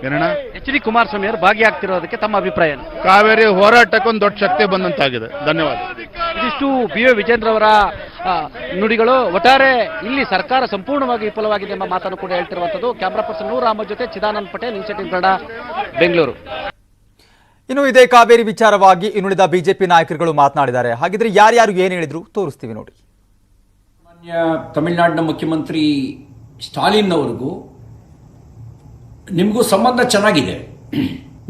ಏನಣ್ಣ? ಎಚ್ ಡಿ ಕುಮಾರಸ್ವಾಮಿ ಅವರು ಭಾಗಿಯಾಗ್ತಿರೋದಕ್ಕೆ ತಮ್ಮ ಅಭಿಪ್ರಾಯ? ಕಾವೇರಿ ಹೋರಾಟಕ್ಕೆ ಒಂದು ದೊಡ್ಡ ಶಕ್ತಿ ಬಂದಂತಾಗಿದೆ. ಧನ್ಯವಾದ. ಇದಿಷ್ಟು ಬಿ ವಿ ವಿಜೇಂದ್ರ ಅವರ ನುಡಿಗಳು. ಒಟ್ಟಾರೆ ಇಲ್ಲಿ ಸರ್ಕಾರ ಸಂಪೂರ್ಣವಾಗಿ ವಿಫಲವಾಗಿದೆ ಎಂಬ ಮಾತನ್ನು ಕೂಡ ಹೇಳ್ತಿರುವಂತದ್ದು. ಕ್ಯಾಮರಾ ಪರ್ಸನ್ ನೂರ್ ಅಹಮದ್ ಜೊತೆ ಚಿದಾನಂದ್ ಪಟೇಲ್, ನ್ಯೂಸ್ 18 ಕನ್ನಡ, ಬೆಂಗಳೂರು. ಇನ್ನು ಇದೇ ಕಾವೇರಿ ವಿಚಾರವಾಗಿ ಇನ್ನುಳಿದ ಬಿಜೆಪಿ ನಾಯಕರುಗಳು ಮಾತನಾಡಿದ್ದಾರೆ. ಹಾಗಿದ್ರೆ ಯಾರ್ಯಾರು ಏನು ಹೇಳಿದ್ರು ತೋರಿಸ್ತೀವಿ ನೋಡಿ. ಮಾನ್ಯ ತಮಿಳುನಾಡಿನ ಮುಖ್ಯಮಂತ್ರಿ ಸ್ಟಾಲಿನ್ ಅವ್ರಿಗೂ ನಿಮಗೂ ಸಂಬಂಧ ಚೆನ್ನಾಗಿದೆ.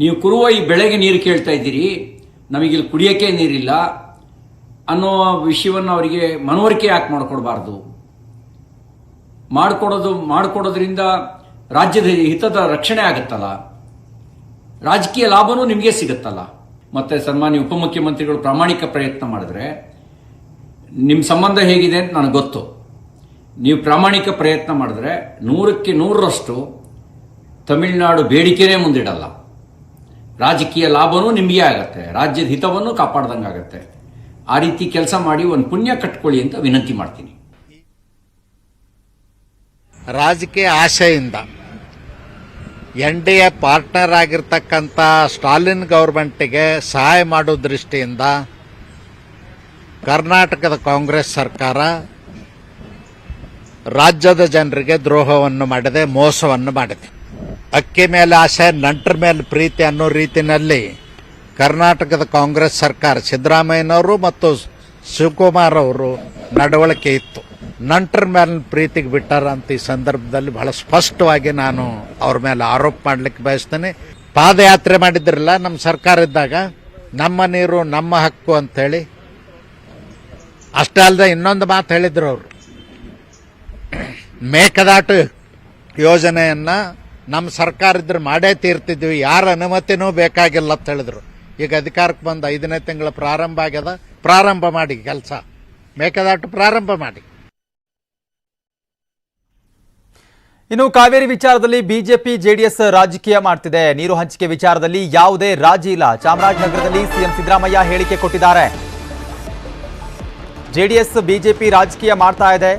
ನೀವು ಕುರುವ ಈ ಬೆಳೆಗೆ ನೀರು ಕೇಳ್ತಾ ಇದ್ದೀರಿ, ನಮಗಿಲ್ಲಿ ಕುಡಿಯೋಕ್ಕೆ ನೀರಿಲ್ಲ ಅನ್ನೋ ವಿಷಯವನ್ನು ಅವರಿಗೆ ಮನವರಿಕೆ ಯಾಕೆ ಮಾಡಿಕೊಡ್ಬಾರ್ದು? ಮಾಡಿಕೊಡೋದ್ರಿಂದ ರಾಜ್ಯದ ಹಿತದ ರಕ್ಷಣೆ ಆಗುತ್ತಲ್ಲ, ರಾಜಕೀಯ ಲಾಭನೂ ನಿಮಗೆ ಸಿಗುತ್ತಲ್ಲ. ಮತ್ತೆ ಸನ್ಮಾನ್ಯ ಉಪಮುಖ್ಯಮಂತ್ರಿಗಳು ಪ್ರಾಮಾಣಿಕ ಪ್ರಯತ್ನ ಮಾಡಿದ್ರೆ, ನಿಮ್ಮ ಸಂಬಂಧ ಹೇಗಿದೆ ಅಂತ ನನಗೆ ಗೊತ್ತು. ನೀವು ಪ್ರಾಮಾಣಿಕ ಪ್ರಯತ್ನ ಮಾಡಿದ್ರೆ 100ಕ್ಕೆ 100ರಷ್ಟು ತಮಿಳುನಾಡು ಬೇಡಿಕೆನೇ ಮುಂದಿಡಲ್ಲ. ರಾಜಕೀಯ ಲಾಭನೂ ನಿಮಗೆ ಆಗತ್ತೆ, ರಾಜ್ಯದ ಹಿತವನ್ನು ಕಾಪಾಡ್ದಂಗಾಗತ್ತೆ. ಆ ರೀತಿ ಕೆಲಸ ಮಾಡಿ ಒಂದು ಪುಣ್ಯ ಕಟ್ಕೊಳ್ಳಿ ಅಂತ ವಿನಂತಿ ಮಾಡ್ತೀನಿ. ರಾಜಕೀಯ ಆಶೆಯಿಂದ NDA ಪಾರ್ಟ್ನರ್ ಆಗಿರ್ತಕ್ಕಂಥ ಸ್ಟಾಲಿನ್ ಗೌರ್ಮೆಂಟಿಗೆ ಸಹಾಯ ಮಾಡೋ ದೃಷ್ಟಿಯಿಂದ ಕರ್ನಾಟಕದ ಕಾಂಗ್ರೆಸ್ ಸರ್ಕಾರ ರಾಜ್ಯದ ಜನರಿಗೆ ದ್ರೋಹವನ್ನು ಮಾಡಿದೆ, ಮೋಸವನ್ನು ಮಾಡಿದೆ. ಅಕ್ಕಿ ಮೇಲೆ ಆಸೆ, ನಂಟರ ಮೇಲೆ ಪ್ರೀತಿ ಅನ್ನೋ ರೀತಿಯಲ್ಲಿ ಕರ್ನಾಟಕದ ಕಾಂಗ್ರೆಸ್ ಸರ್ಕಾರ, ಸಿದ್ದರಾಮಯ್ಯನವರು ಮತ್ತು ಶಿವಕುಮಾರ್ ಅವರು ನಡವಳಿಕೆ ಇತ್ತು. ನಂಟರ ಮೇಲೆ ಪ್ರೀತಿಗೆ ಬಿಟ್ಟಾರ ಅಂತ ಈ ಸಂದರ್ಭದಲ್ಲಿ ಬಹಳ ಸ್ಪಷ್ಟವಾಗಿ ನಾನು ಅವ್ರ ಮೇಲೆ ಆರೋಪ ಮಾಡ್ಲಿಕ್ಕೆ ಬಯಸ್ತೇನೆ. ಪಾದಯಾತ್ರೆ ಮಾಡಿದ್ರಲ್ಲ ನಮ್ಮ ಸರ್ಕಾರ ಇದ್ದಾಗ, ನಮ್ಮ ನೀರು ನಮ್ಮ ಹಕ್ಕು ಅಂತೇಳಿ. ಅಷ್ಟೇ ಅಲ್ಲದೆ ಇನ್ನೊಂದು ಮಾತು ಹೇಳಿದ್ರು ಅವರು, ಮೇಕೆದಾಟು ಯೋಜನೆಯನ್ನ ನಮ್ಮ ಸರ್ಕಾರ ಇದ್ರೆ ಮಾಡೇ ತೀರ್ತಿದ್ವಿ, ಯಾರ ಅನುಮತಿನೂ ಬೇಕಾಗಿಲ್ಲ ಅಂತ ಹೇಳಿದ್ರು. ಈಗ ಅಧಿಕಾರಕ್ಕೆ ಬಂದ 5ನೇ ತಿಂಗಳ ಪ್ರಾರಂಭ ಆಗ್ಯದ. ಪ್ರಾರಂಭ ಮಾಡಿ ಕೆಲಸ, ಮೇಕೆದಾಟು ಪ್ರಾರಂಭ ಮಾಡಿ. ಇನ್ನು ಕಾವೇರಿ ವಿಚಾರದಲ್ಲಿ ಬಿಜೆಪಿ ಜೆಡಿಎಸ್ ರಾಜಕೀಯ ಮಾಡ್ತಿದೆ. ನೀರು ಹಂಚಿಕೆ ವಿಚಾರದಲ್ಲಿ ಯಾವುದೇ ರಾಜಿ ಇಲ್ಲ. ಚಾಮರಾಜನಗರದಲ್ಲಿ ಸಿಎಂ ಸಿದ್ದರಾಮಯ್ಯ ಹೇಳಿಕೆ ಕೊಟ್ಟಿದ್ದಾರೆ. ಜೆಡಿಎಸ್ ಬಿಜೆಪಿ ರಾಜಕೀಯ ಮಾಡ್ತಾ ಇದೆ,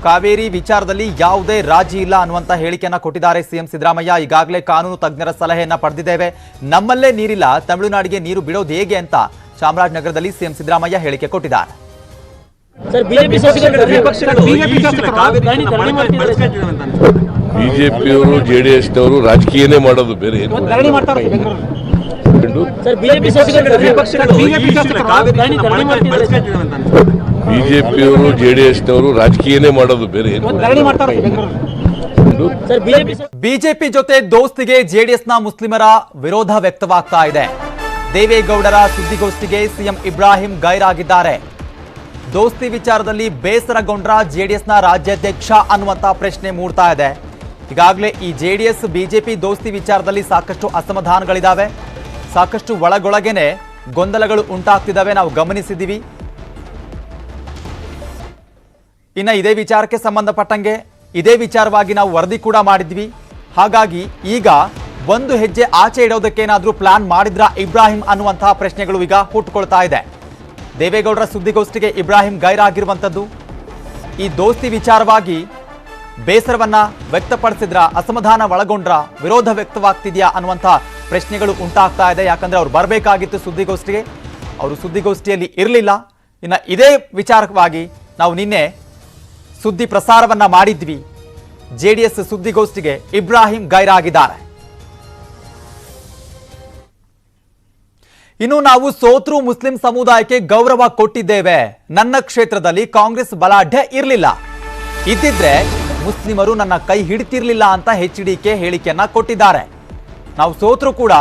ಕಾವೇರಿ ವಿಚಾರದಲ್ಲಿ ಯಾವುದೇ ರಾಜಿ ಇಲ್ಲ ಅನ್ನುವಂತ ಹೇಳಿಕೆಯನ್ನ ಕೊಟ್ಟಿದ್ದಾರೆ ಸಿಎಂ ಸಿದ್ದರಾಮಯ್ಯ. ಈಗಾಗಲೇ ಕಾನೂನು ತಜ್ಞರ ಸಲಹೆಯನ್ನ ಪಡೆದಿದ್ದೇವೆ, ನಮ್ಮಲ್ಲೇ ನೀರಿಲ್ಲ, ತಮಿಳುನಾಡಿಗೆ ನೀರು ಬಿಡೋದು ಹೇಗೆ ಅಂತ ಚಾಮರಾಜನಗರದಲ್ಲಿ ಸಿಎಂ ಸಿದ್ದರಾಮಯ್ಯ ಹೇಳಿಕೆ ಕೊಟ್ಟಿದ್ದಾರೆ. ಬಿಜೆಪಿಯವರು ಜೆಡಿಎಸ್ನವರು ರಾಜಕೀಯನೇ ಮಾಡೋದು, ಬೇರೆ ಏನು? ಬಿಜೆಪಿಯವರು ಜೆಡಿಎಸ್ನವರು ರಾಜಕೀಯನೇ ಮಾಡೋದು, ಬೇರೆ ಏನು? ಬಿಜೆಪಿ ಜೊತೆ ದೋಸ್ತಿಗೆ ಜೆಡಿಎಸ್ನ ಮುಸ್ಲಿಮರ ವಿರೋಧ ವ್ಯಕ್ತವಾಗ್ತಾ ಇದೆ. ದೇವೇಗೌಡರ ಸುದ್ದಿಗೋಷ್ಠಿಗೆ ಸಿಎಂ ಇಬ್ರಾಹಿಂ ಗೈರಾಗಿದ್ದಾರೆ. ದೋಸ್ತಿ ವಿಚಾರದಲ್ಲಿ ಬೇಸರಗೊಂಡ್ರ ಜೆಡಿಎಸ್ನ ರಾಜ್ಯಾಧ್ಯಕ್ಷ ಅನ್ನುವಂತ ಪ್ರಶ್ನೆ ಮೂಡ್ತಾ ಇದೆ. ಈಗಾಗಲೇ ಈ ಜೆಡಿಎಸ್ ಬಿಜೆಪಿ ದೋಸ್ತಿ ವಿಚಾರದಲ್ಲಿ ಸಾಕಷ್ಟು ಅಸಮಾಧಾನಗಳಿದಾವೆ, ಸಾಕಷ್ಟು ಒಳಗೊಳಗೇನೆ ಗೊಂದಲಗಳು ಉಂಟಾಗ್ತಿದ್ದಾವೆ, ನಾವು ಗಮನಿಸಿದ್ದೀವಿ. ಇನ್ನು ಇದೇ ವಿಚಾರಕ್ಕೆ ಸಂಬಂಧಪಟ್ಟಂಗೆ ಇದೇ ವಿಚಾರವಾಗಿ ನಾವು ವರದಿ ಕೂಡ ಮಾಡಿದ್ವಿ. ಹಾಗಾಗಿ ಈಗ ಒಂದು ಹೆಜ್ಜೆ ಆಚೆ ಇಡೋದಕ್ಕೇನಾದ್ರೂ ಪ್ಲಾನ್ ಮಾಡಿದ್ರ ಇಬ್ರಾಹಿಂ ಅನ್ನುವಂತಹ ಪ್ರಶ್ನೆಗಳು ಈಗ ಹುಟ್ಟುಕೊಳ್ತಾ ಇದೆ. ದೇವೇಗೌಡರ ಸುದ್ದಿಗೋಷ್ಠಿಗೆ ಇಬ್ರಾಹಿಂ ಗೈರಾಗಿರುವಂಥದ್ದು. ಈ ದೋಸ್ತಿ ವಿಚಾರವಾಗಿ ಬೇಸರವನ್ನ ವ್ಯಕ್ತಪಡಿಸಿದ್ರ, ಅಸಮಾಧಾನ ಒಳಗೊಂಡ್ರ, ವಿರೋಧ ವ್ಯಕ್ತವಾಗ್ತಿದೆಯಾ ಅನ್ನುವಂಥ ಪ್ರಶ್ನೆಗಳು ಉಂಟಾಗ್ತಾ ಇದೆ. ಯಾಕಂದ್ರೆ ಅವ್ರು ಬರಬೇಕಾಗಿತ್ತು ಸುದ್ದಿಗೋಷ್ಠಿಗೆ, ಅವರು ಸುದ್ದಿಗೋಷ್ಠಿಯಲ್ಲಿ ಇರಲಿಲ್ಲ. ಇನ್ನು ಇದೇ ವಿಚಾರವಾಗಿ ನಾವು ನಿನ್ನೆ ಸುದ್ದಿ ಪ್ರಸಾರವನ್ನ ಮಾಡಿದ್ವಿ. ಜೆಡಿಎಸ್ ಸುದ್ದಿಗೋಷ್ಠಿಗೆ ಇಬ್ರಾಹಿಂ ಗೈರಾಗಿದ್ದಾರೆ. ಇನ್ನು ನಾವು ಸೋತ್ರು ಮುಸ್ಲಿಂ ಸಮುದಾಯಕ್ಕೆ ಗೌರವ ಕೊಟ್ಟಿದ್ದೇವೆ. ನನ್ನ ಕ್ಷೇತ್ರದಲ್ಲಿ ಕಾಂಗ್ರೆಸ್ ಬಲಾಢ್ಯ ಇರಲಿಲ್ಲ, ಇದ್ದಿದ್ರೆ ಮುಸ್ಲಿಮರು ನನ್ನ ಕೈ ಹಿಡಿತಿರ್ಲಿಲ್ಲ ಅಂತ ಎಚ್ಡಿಕೆ ಹೇಳಿಕೆಯನ್ನ ಕೊಟ್ಟಿದ್ದಾರೆ. ನಾವು ಸೋತ್ರು ಕೂಡ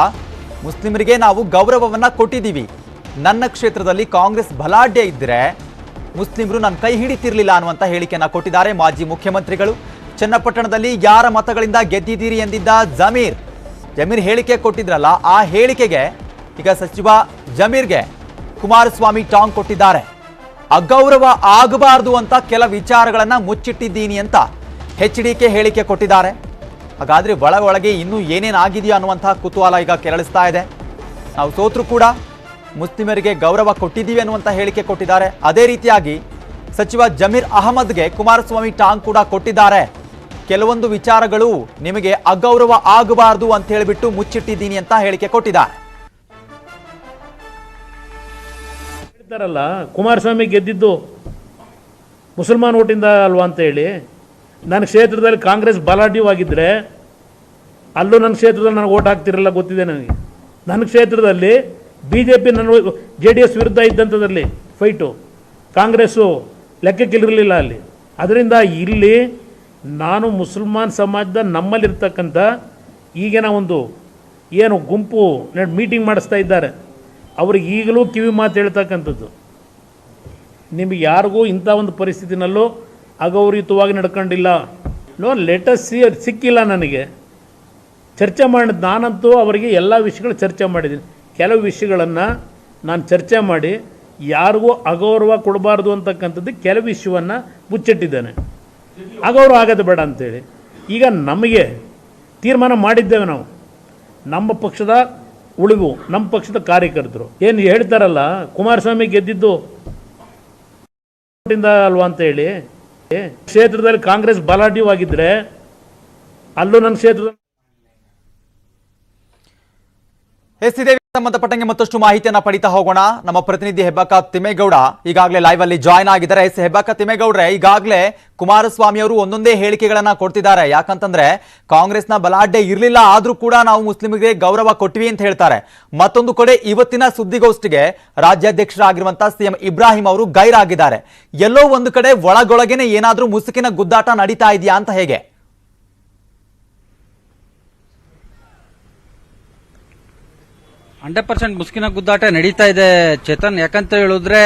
ಮುಸ್ಲಿಮರಿಗೆ ನಾವು ಗೌರವವನ್ನ ಕೊಟ್ಟಿದ್ದೀವಿ. ನನ್ನ ಕ್ಷೇತ್ರದಲ್ಲಿ ಕಾಂಗ್ರೆಸ್ ಬಲಾಢ್ಯ ಇದ್ರೆ ಮುಸ್ಲಿಮರು ನನ್ನ ಕೈ ಹಿಡಿತಿರ್ಲಿಲ್ಲ ಅನ್ನುವಂತ ಹೇಳಿಕೆಯನ್ನ ಕೊಟ್ಟಿದ್ದಾರೆ ಮಾಜಿ ಮುಖ್ಯಮಂತ್ರಿಗಳು. ಚನ್ನಪಟ್ಟಣದಲ್ಲಿ ಯಾರ ಮತಗಳಿಂದ ಗೆದ್ದಿದ್ದೀರಿ ಎಂದಿದ್ದ ಜಮೀರ್ ಹೇಳಿಕೆ ಕೊಟ್ಟಿದ್ರಲ್ಲ, ಆ ಹೇಳಿಕೆಗೆ ಈಗ ಸಚಿವ ಜಮೀರ್ಗೆ ಕುಮಾರಸ್ವಾಮಿ ಟಾಂಗ್ ಕೊಟ್ಟಿದ್ದಾರೆ. ಅಗೌರವ ಆಗಬಾರದು ಅಂತ ಕೆಲ ವಿಚಾರಗಳನ್ನ ಮುಚ್ಚಿಟ್ಟಿದ್ದೀನಿ ಅಂತ ಎಚ್ಡಿಕೆ ಹೇಳಿಕೆ ಕೊಟ್ಟಿದ್ದಾರೆ. ಹಾಗಾದ್ರೆ ಒಳಗೆ ಇನ್ನೂ ಏನೇನಾಗಿದೆಯೋ ಅನ್ನುವಂತಹ ಕುತೂಹಲ ಈಗ ಕೆರಳಿಸ್ತಾ ಇದೆ. ನಾವು ಸೋತ್ರು ಕೂಡ ಮುಸ್ಲಿಮರಿಗೆ ಗೌರವ ಕೊಟ್ಟಿದ್ದೀವಿ ಅನ್ನುವಂಥ ಹೇಳಿಕೆ ಕೊಟ್ಟಿದ್ದಾರೆ. ಅದೇ ರೀತಿಯಾಗಿ ಸಚಿವ ಜಮೀರ್ ಅಹಮದ್ಗೆ ಕುಮಾರಸ್ವಾಮಿ ಟಾಂಗ್ ಕೂಡ ಕೊಟ್ಟಿದ್ದಾರೆ. ಕೆಲವೊಂದು ವಿಚಾರಗಳು ನಿಮಗೆ ಅಗೌರವ ಆಗಬಾರದು ಅಂತ ಹೇಳಿಬಿಟ್ಟು ಮುಚ್ಚಿಟ್ಟಿದ್ದೀನಿ ಅಂತ ಹೇಳಿಕೆ ಕೊಟ್ಟಿದ್ದಾರೆ. ಹೇಳ್ತಾರಲ್ಲ, ಕುಮಾರಸ್ವಾಮಿ ಗೆದ್ದಿದ್ದು ಮುಸಲ್ಮಾನ್ ಓಟಿಂದ ಅಲ್ವಾ ಅಂತ ಹೇಳಿ. ನನ್ನ ಕ್ಷೇತ್ರದಲ್ಲಿ ಕಾಂಗ್ರೆಸ್ ಬಲಾಢ್ಯವಾಗಿದ್ದರೆ ಅಲ್ಲೂ ನನ್ನ ಕ್ಷೇತ್ರದಲ್ಲಿ ನನಗೆ ಓಟ್ ಹಾಕ್ತಿರಲ್ಲ, ಗೊತ್ತಿದೆ ನನಗೆ. ನನ್ನ ಕ್ಷೇತ್ರದಲ್ಲಿ BJP ನನ್ನ JDS ವಿರುದ್ಧ ಇದ್ದಂಥದ್ರಲ್ಲಿ ಫೈಟು, ಕಾಂಗ್ರೆಸ್ಸು ಲೆಕ್ಕಕ್ಕಿರಲಿಲ್ಲ ಅಲ್ಲಿ. ಅದರಿಂದ ಇಲ್ಲಿ ನಾನು ಮುಸಲ್ಮಾನ್ ಸಮಾಜದ ನಮ್ಮಲ್ಲಿರ್ತಕ್ಕಂಥ ಈಗಿನ ಒಂದು ಏನು ಗುಂಪು ಮೀಟಿಂಗ್ ಮಾಡಿಸ್ತಾ ಇದ್ದಾರೆ, ಅವ್ರಿಗೆ ಈಗಲೂ ಕಿವಿ ಮಾತು ಹೇಳ್ತಕ್ಕಂಥದ್ದು, ನಿಮಗೆ ಯಾರಿಗೂ ಇಂಥ ಒಂದು ಪರಿಸ್ಥಿತಿನಲ್ಲೂ ಅಗೌರವಯುತವಾಗಿ ನಡ್ಕೊಂಡಿಲ್ಲ. ಲೆಟಸ್ ಸಿಕ್ಕಿಲ್ಲ ನನಗೆ, ಚರ್ಚೆ ಮಾಡಿದ ನಾನಂತೂ ಅವರಿಗೆ ಎಲ್ಲ ವಿಷಯಗಳು ಚರ್ಚೆ ಮಾಡಿದ್ದೀನಿ. ಕೆಲವು ವಿಷಯಗಳನ್ನು ನಾನು ಚರ್ಚೆ ಮಾಡಿ ಯಾರಿಗೂ ಅಗೌರವ ಕೊಡಬಾರ್ದು ಅಂತಕ್ಕಂಥದ್ದು ಕೆಲವು ವಿಷಯವನ್ನು ಮುಚ್ಚಿಟ್ಟಿದ್ದೇನೆ. ಅಗೌರವ ಆಗೋದು ಬೇಡ ಅಂತೇಳಿ ಈಗ ನಮಗೆ ತೀರ್ಮಾನ ಮಾಡಿದ್ದೇವೆ. ನಾವು ನಮ್ಮ ಪಕ್ಷದ ಉಳಿವು, ನಮ್ಮ ಪಕ್ಷದ ಕಾರ್ಯಕರ್ತರು ಏನು ಹೇಳ್ತಾರಲ್ಲ, ಕುಮಾರಸ್ವಾಮಿ ಗೆದ್ದಿದ್ದು ಅಲ್ವಾ ಅಂತ ಹೇಳಿ. ಕ್ಷೇತ್ರದಲ್ಲಿ ಕಾಂಗ್ರೆಸ್ ಬಲಾಢ್ಯವಾಗಿದ್ದರೆ ಅಲ್ಲೂ ನನ್ನ ಕ್ಷೇತ್ರದ ಸಂಬಂಧಪಟ್ಟಂಗೆ ಮತ್ತಷ್ಟು ಮಾಹಿತಿಯನ್ನ ಪಡಿತಾ ಹೋಗೋಣ. ನಮ್ಮ ಪ್ರತಿನಿಧಿ ಹೆಬ್ಬಾಕ ತಿಮ್ಮೇಗೌಡ ಈಗಾಗಲೇ ಲೈವ್ ಅಲ್ಲಿ ಜಾಯ್ನ್ ಆಗಿದ್ದಾರೆ. ಹೆಬ್ಬಾಕ ತಿಮ್ಮೇಗೌಡ್ರೆ, ಈಗಾಗಲೇ ಕುಮಾರಸ್ವಾಮಿ ಅವರು ಒಂದೊಂದೇ ಹೇಳಿಕೆಗಳನ್ನ ಕೊಡ್ತಿದ್ದಾರೆ. ಯಾಕಂತಂದ್ರೆ ಕಾಂಗ್ರೆಸ್ನ ಬಲಾಢ್ಯ ಇರಲಿಲ್ಲ, ಆದ್ರೂ ಕೂಡ ನಾವು ಮುಸ್ಲಿಮರಿಗೆ ಗೌರವ ಕೊಟ್ಟಿವಿ ಅಂತ ಹೇಳ್ತಾರೆ. ಮತ್ತೊಂದು ಕಡೆ ಇವತ್ತಿನ ಸುದ್ದಿಗೋಷ್ಠಿಗೆ ರಾಜ್ಯಾಧ್ಯಕ್ಷರಾಗಿರುವಂತಹ ಸಿಎಂ ಇಬ್ರಾಹಿಂ ಅವರು ಗೈರಾಗಿದ್ದಾರೆ. ಎಲ್ಲೋ ಒಂದು ಕಡೆ ಒಳಗೊಳಗೇನೆ ಏನಾದ್ರೂ ಮುಸುಕಿನ ಗುದ್ದಾಟ ನಡೀತಾ ಇದೆಯಾ ಅಂತ ಹೇಗೆ? 100% ಮುಸ್ಕಿನ ಗುದ್ದಾಟ ನಡೀತಾ ಇದೆ ಚೇತನ್. ಯಾಕಂತ ಹೇಳಿದ್ರೆ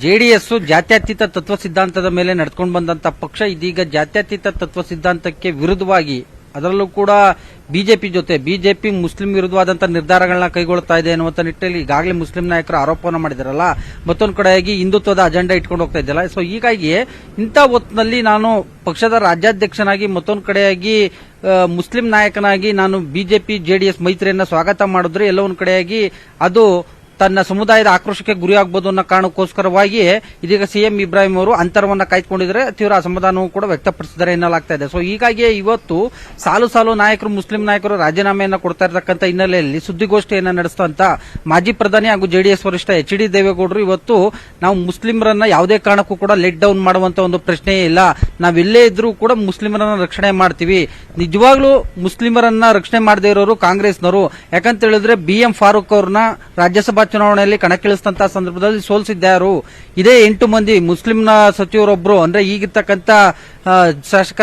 JDS ಜಾತ್ಯತೀತ ತತ್ವ ಸಿದ್ಧಾಂತದ ಮೇಲೆ ನಡ್ಕೊಂಡು ಬಂದಂತ ಪಕ್ಷ ಇದೀಗ ಜಾತ್ಯತೀತ ತತ್ವ ಸಿದ್ಧಾಂತಕ್ಕೆ ವಿರುದ್ಧವಾಗಿ, ಅದರಲ್ಲೂ ಕೂಡ ಬಿಜೆಪಿ ಮುಸ್ಲಿಂ ವಿರುದ್ಧವಾದಂತಹ ನಿರ್ಧಾರಗಳನ್ನ ಕೈಗೊಳ್ತಾ ಇದೆ ಅನ್ನುವಂಥ ನಿಟ್ಟಿನಲ್ಲಿ ಈಗಾಗಲೇ ಮುಸ್ಲಿಂ ನಾಯಕರು ಆರೋಪವನ್ನು ಮಾಡಿದಾರಲ್ಲ. ಮತ್ತೊಂದು ಕಡೆಯಾಗಿ ಹಿಂದುತ್ವದ ಅಜೆಂಡಾ ಇಟ್ಕೊಂಡು ಹೋಗ್ತಾ ಇದ್ದಲ್ಲ. ಸೊ ಹೀಗಾಗಿ ಇಂಥ ಹೊತ್ತಿನಲ್ಲಿ ನಾನು ಪಕ್ಷದ ರಾಜ್ಯಾಧ್ಯಕ್ಷನಾಗಿ, ಮತ್ತೊಂದು ಕಡೆಯಾಗಿ ಮುಸ್ಲಿಂ ನಾಯಕನಾಗಿ ನಾನು ಬಿಜೆಪಿ JDS ಮೈತ್ರಿಯನ್ನ ಸ್ವಾಗತ ಮಾಡಿದ್ರೆ ಎಲ್ಲೋ ಒಂದು ಕಡೆಯಾಗಿ ಅದು ತನ್ನ ಸಮುದಾಯದ ಆಕ್ರೋಶಕ್ಕೆ ಗುರಿಯಾಗಬಹುದು ಅನ್ನೋ ಕಾರಣಕ್ಕೋಸ್ಕರವಾಗಿ ಇದೀಗ ಸಿಎಂ ಇಬ್ರಾಹಿಂ ಅವರು ಅಂತರವನ್ನ ಕಾಯ್ದುಕೊಂಡಿದ್ದಾರೆ. ತೀವ್ರ ಅಸಮಾಧಾನವೂ ಕೂಡ ವ್ಯಕ್ತಪಡಿಸಿದ್ದಾರೆ ಎನ್ನಲಾಗ್ತಾ ಇದೆ. ಸೊ ಹೀಗಾಗಿ ಇವತ್ತು ಸಾಲು ನಾಯಕರು, ಮುಸ್ಲಿಂ ನಾಯಕರು ರಾಜೀನಾಮೆಯನ್ನ ಕೊಡ್ತಾ ಇರತಕ್ಕಂಥ ಹಿನ್ನೆಲೆಯಲ್ಲಿ ಸುದ್ದಿಗೋಷ್ಠಿಯನ್ನ ನಡೆಸುವಂತ ಮಾಜಿ ಪ್ರಧಾನಿ ಹಾಗೂ JDS ವರಿಷ್ಠ HD ದೇವೇಗೌಡರು ಇವತ್ತು ನಾವು ಮುಸ್ಲಿಮರನ್ನ ಯಾವುದೇ ಕಾರಣಕ್ಕೂ ಕೂಡ ಲೆಟ್ ಡೌನ್ ಮಾಡುವಂತ ಒಂದು ಪ್ರಶ್ನೆಯೇ ಇಲ್ಲ, ನಾವೆಲ್ಲೇ ಇದ್ರೂ ಕೂಡ ಮುಸ್ಲಿಮರನ್ನ ರಕ್ಷಣೆ ಮಾಡ್ತೀವಿ. ನಿಜವಾಗ್ಲೂ ಮುಸ್ಲಿಮರನ್ನ ರಕ್ಷಣೆ ಮಾಡದೇ ಇರೋರು ಕಾಂಗ್ರೆಸ್ನವರು. ಯಾಕಂತ ಹೇಳಿದ್ರೆ BM ಫಾರೂಕ್ ಅವ್ರನ್ನ ರಾಜ್ಯಸಭಾ ಚುನಾವಣೆಯಲ್ಲಿ ಕಣಕ್ಕಿಳಿಸಿದಂತಹ ಸಂದರ್ಭದಲ್ಲಿ ಸೋಲಿಸಿದ್ದಾರು. ಇದೇ 8 ಮಂದಿ ಮುಸ್ಲಿಂನ ಸಚಿವರೊಬ್ಬರು ಅಂದ್ರೆ ಈಗಿರ್ತಕ್ಕಂಥ ಶಾಸಕ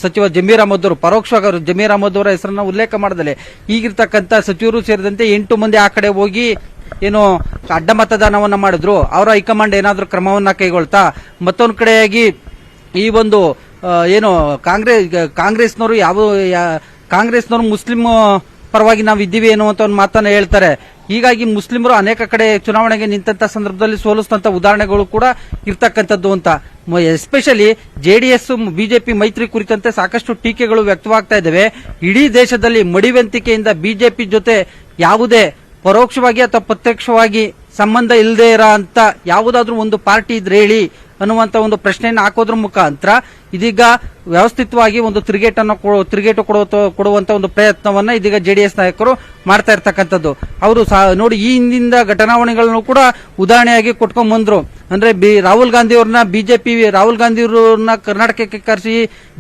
ಸಚಿವ ಜಮೀರ್ ಅಹಮದ್ ಅವರು, ಪರೋಕ್ಷವಾಗಿ ಜಮೀರ್ ಅಹಮದ್ ಅವರ ಹೆಸರನ್ನ ಉಲ್ಲೇಖ ಮಾಡದಲೆ ಈಗಿರ್ತಕ್ಕಂಥ ಸಚಿವರು ಸೇರಿದಂತೆ 8 ಮಂದಿ ಆ ಕಡೆ ಹೋಗಿ ಏನು ಅಡ್ಡ ಮತದಾನವನ್ನ ಮಾಡಿದ್ರು. ಅವರ ಹೈಕಮಾಂಡ್ ಏನಾದ್ರೂ ಕ್ರಮವನ್ನ ಕೈಗೊಳ್ತಾ, ಮತ್ತೊಂದು ಕಡೆಯಾಗಿ ಈ ಒಂದು ಏನು ಕಾಂಗ್ರೆಸ್ನವರು ಕಾಂಗ್ರೆಸ್ನವರು ಮುಸ್ಲಿಂ ಪರವಾಗಿ ನಾವು ಇದ್ದೀವಿ ಅನ್ನುವಂತ ಒಂದು ಮಾತನ್ನ ಹೇಳ್ತಾರೆ. ಹೀಗಾಗಿ ಮುಸ್ಲಿಮರು ಅನೇಕ ಕಡೆ ಚುನಾವಣೆಗೆ ನಿಂತ ಸಂದರ್ಭದಲ್ಲಿ ಸೋಲಿಸಿದಂತ ಉದಾಹರಣೆಗಳು ಕೂಡ ಇರ್ತಕ್ಕಂಥದ್ದು ಅಂತ. ಎಸ್ಪೆಷಲಿ JDS ಬಿಜೆಪಿ ಮೈತ್ರಿ ಕುರಿತಂತೆ ಸಾಕಷ್ಟು ಟೀಕೆಗಳು ವ್ಯಕ್ತವಾಗ್ತಾ ಇದ್ದಾವೆ. ಇಡೀ ದೇಶದಲ್ಲಿ ಮಡಿವಂತಿಕೆಯಿಂದ ಬಿಜೆಪಿ ಜೊತೆ ಯಾವುದೇ ಪರೋಕ್ಷವಾಗಿ ಅಥವಾ ಪ್ರತ್ಯಕ್ಷವಾಗಿ ಸಂಬಂಧ ಇಲ್ಲದೆ ಇರೋ ಅಂತ ಯಾವುದಾದ್ರೂ ಒಂದು ಪಾರ್ಟಿ ಇದ್ರೆ ಹೇಳಿ ಅನ್ನುವಂತ ಒಂದು ಪ್ರಶ್ನೆಯನ್ನು ಹಾಕೋದ್ರ ಮುಖಾಂತರ ಇದೀಗ ವ್ಯವಸ್ಥಿತವಾಗಿ ಒಂದು ತಿರುಗೇಟು ಕೊಡುವಂತ ಒಂದು ಪ್ರಯತ್ನವನ್ನ ಇದೀಗ ಜೆಡಿಎಸ್ ನಾಯಕರು ಮಾಡ್ತಾ ಇರ್ತಕ್ಕಂಥದ್ದು. ಅವರು ನೋಡಿ ಈ ಹಿಂದಿನ ಘಟನಾವಣೆಗಳನ್ನು ಕೂಡ ಉದಾಹರಣೆಯಾಗಿ ಕೊಟ್ಕೊಂಡ್ ಬಂದ್ರು. ಅಂದ್ರೆ ರಾಹುಲ್ ಗಾಂಧಿ ಅವ್ರನ್ನ ಕರ್ನಾಟಕಕ್ಕೆ ಕರೆಸಿ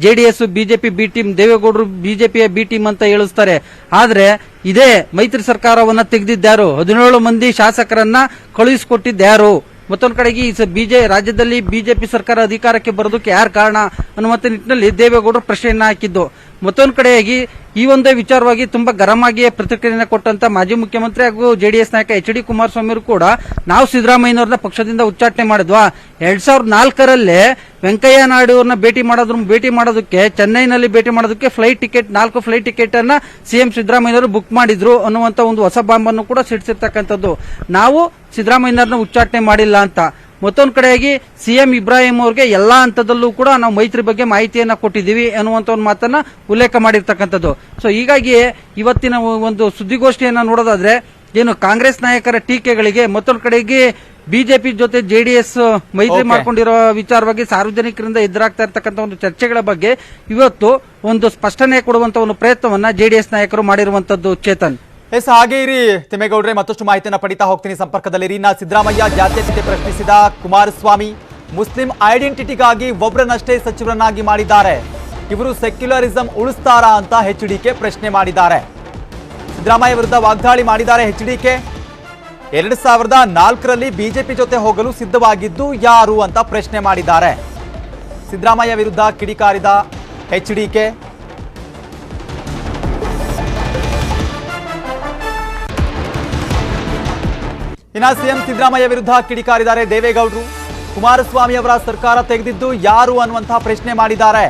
ಜೆಡಿಎಸ್ ಬಿಜೆಪಿ ಬಿ ಟೀಮ್, ದೇವೇಗೌಡರು ಬಿಜೆಪಿಯ ಬಿ ಟೀಮ್ ಅಂತ ಹೇಳಿಸ್ತಾರೆ. ಆದ್ರೆ ಇದೇ ಮೈತ್ರಿ ಸರ್ಕಾರವನ್ನ ತೆಗೆದಿದ್ದ್ಯಾರು? 17 ಮಂದಿ ಶಾಸಕರನ್ನ ಕಳುಹಿಸಿಕೊಟ್ಟಿದ್ದ್ಯಾರು? ಮತ್ತೊಂದು ಕಡೆಗೆ ರಾಜ್ಯದಲ್ಲಿ ಬಿಜೆಪಿ ಸರ್ಕಾರ ಅಧಿಕಾರಕ್ಕೆ ಬರೋದಕ್ಕೆ ಯಾರು ಕಾರಣ ಅನ್ನುವಂತ ನಿಟ್ಟಿನಲ್ಲಿ ದೇವೇಗೌಡರು ಪ್ರಶ್ನೆಯನ್ನ ಹಾಕಿದ್ದು. ಮತ್ತೊಂದು ಕಡೆಯಾಗಿ ಈ ಒಂದೇ ವಿಚಾರವಾಗಿ ತುಂಬಾ ಗರಂ ಆಗಿಯೇ ಪ್ರತಿಕ್ರಿಯೆಯನ್ನು ಕೊಟ್ಟಂತ ಮಾಜಿ ಮುಖ್ಯಮಂತ್ರಿ ಹಾಗೂ ಜೆಡಿಎಸ್ ನಾಯಕ ಎಚ್.ಡಿ. ಕುಮಾರಸ್ವಾಮಿ ಅವರು ಕೂಡ ನಾವು ಸಿದ್ದರಾಮಯ್ಯನವ್ರನ್ನ ಪಕ್ಷದಿಂದ ಉಚ್ಚಾಟನೆ ಮಾಡಿದ್ವಾ 2004 ವೆಂಕಯ್ಯ ನಾಯ್ಡು ಅವ್ರನ್ನ ಭೇಟಿ ಮಾಡೋದಕ್ಕೆ ಚೆನ್ನೈನಲ್ಲಿ ಭೇಟಿ ಮಾಡೋದಕ್ಕೆ 4 ಫ್ಲೈಟ್ ಟಿಕೆಟ್ ಅನ್ನ ಸಿಎಂ ಸಿದ್ದರಾಮಯ್ಯನವರು ಬುಕ್ ಮಾಡಿದ್ರು ಅನ್ನುವಂತ ಒಂದು ಹೊಸ ಬಾಂಬನ್ನು ಕೂಡ ಸಿಡಿಸಿರ್ತಕ್ಕಂಥದ್ದು. ನಾವು ಸಿದ್ದರಾಮಯ್ಯನವ್ರನ್ನ ಉಚ್ಚಾಟನೆ ಮಾಡಿಲ್ಲ ಅಂತ. ಮತ್ತೊಂದು ಕಡೆಯಾಗಿ ಸಿಎಂ ಇಬ್ರಾಹಿಂ ಅವ್ರಿಗೆ ಎಲ್ಲಾ ಹಂತದಲ್ಲೂ ಕೂಡ ನಾವು ಮೈತ್ರಿ ಬಗ್ಗೆ ಮಾಹಿತಿಯನ್ನ ಕೊಟ್ಟಿದ್ದೀವಿ ಅನ್ನುವಂತ ಒಂದು ಮಾತನ್ನ ಉಲ್ಲೇಖ ಮಾಡಿರ್ತಕ್ಕಂಥದ್ದು. ಸೊ ಹೀಗಾಗಿ ಇವತ್ತಿನ ಒಂದು ಸುದ್ದಿಗೋಷ್ಠಿಯನ್ನ ನೋಡೋದಾದ್ರೆ ಏನು ಕಾಂಗ್ರೆಸ್ ನಾಯಕರ ಟೀಕೆಗಳಿಗೆ, ಮತ್ತೊಂದು ಕಡೆಗೆ ಬಿಜೆಪಿ ಜೊತೆ ಜೆಡಿಎಸ್ ಮೈತ್ರಿ ಮಾಡ್ಕೊಂಡಿರೋ ವಿಚಾರವಾಗಿ ಸಾರ್ವಜನಿಕರಿಂದ ಎದುರಾಗ್ತಾ ಇರತಕ್ಕಂಥ ಒಂದು ಚರ್ಚೆಗಳ ಬಗ್ಗೆ ಇವತ್ತು ಒಂದು ಸ್ಪಷ್ಟನೆ ಕೊಡುವಂತ ಒಂದು ಪ್ರಯತ್ನವನ್ನ ಜೆಡಿಎಸ್ ನಾಯಕರು ಮಾಡಿರುವಂತದ್ದು. ಚೇತನ್, ಎಸ್, ಹಾಗೆ ಇರಿ ತಿಮ್ಮೇಗೌಡ್ರೆ, ಮತ್ತಷ್ಟು ಮಾಹಿತಿಯನ್ನು ಪಡಿತಾ ಹೋಗ್ತೀನಿ, ಸಂಪರ್ಕದಲ್ಲಿರಿ. ಸಿದ್ದರಾಮಯ್ಯ ಜಾತ್ಯತೀತ ಪ್ರಶ್ನಿಸಿದ ಕುಮಾರಸ್ವಾಮಿ ಮುಸ್ಲಿಂ ಐಡೆಂಟಿಟಿಗಾಗಿ ಒಬ್ಬರನ್ನಷ್ಟೇ ಸಚಿವರನ್ನಾಗಿ ಮಾಡಿದ್ದಾರೆ. ಇವರು ಸೆಕ್ಯುಲರಿಸಂ ಉಳಿಸ್ತಾರಾ ಅಂತ ಎಚ್.ಡಿ.ಕೆ ಪ್ರಶ್ನೆ ಮಾಡಿದ್ದಾರೆ. ಸಿದ್ದರಾಮಯ್ಯ ವಿರುದ್ಧ ವಾಗ್ದಾಳಿ ಮಾಡಿದ್ದಾರೆ ಎಚ್.ಡಿ.ಕೆ. 2004ರಲ್ಲಿ ಬಿಜೆಪಿ ಜೊತೆ ಹೋಗಲು ಸಿದ್ಧವಾಗಿದ್ದು ಯಾರು ಅಂತ ಪ್ರಶ್ನೆ ಮಾಡಿದ್ದಾರೆ. ಸಿದ್ದರಾಮಯ್ಯ ವಿರುದ್ಧ ಕಿಡಿಕಾರಿದ ಎಚ್.ಡಿ.ಕೆ. ಇನ್ನು ಸಿಎಂ ಸಿದ್ದರಾಮಯ್ಯ ವಿರುದ್ಧ ಕಿಡಿಕಾರಿದ್ದಾರೆ ದೇವೇಗೌಡರು. ಕುಮಾರಸ್ವಾಮಿ ಅವರ ಸರ್ಕಾರ ತೆಗೆದಿದ್ದು ಯಾರು ಅನ್ನುವಂತಹ ಪ್ರಶ್ನೆ ಮಾಡಿದ್ದಾರೆ.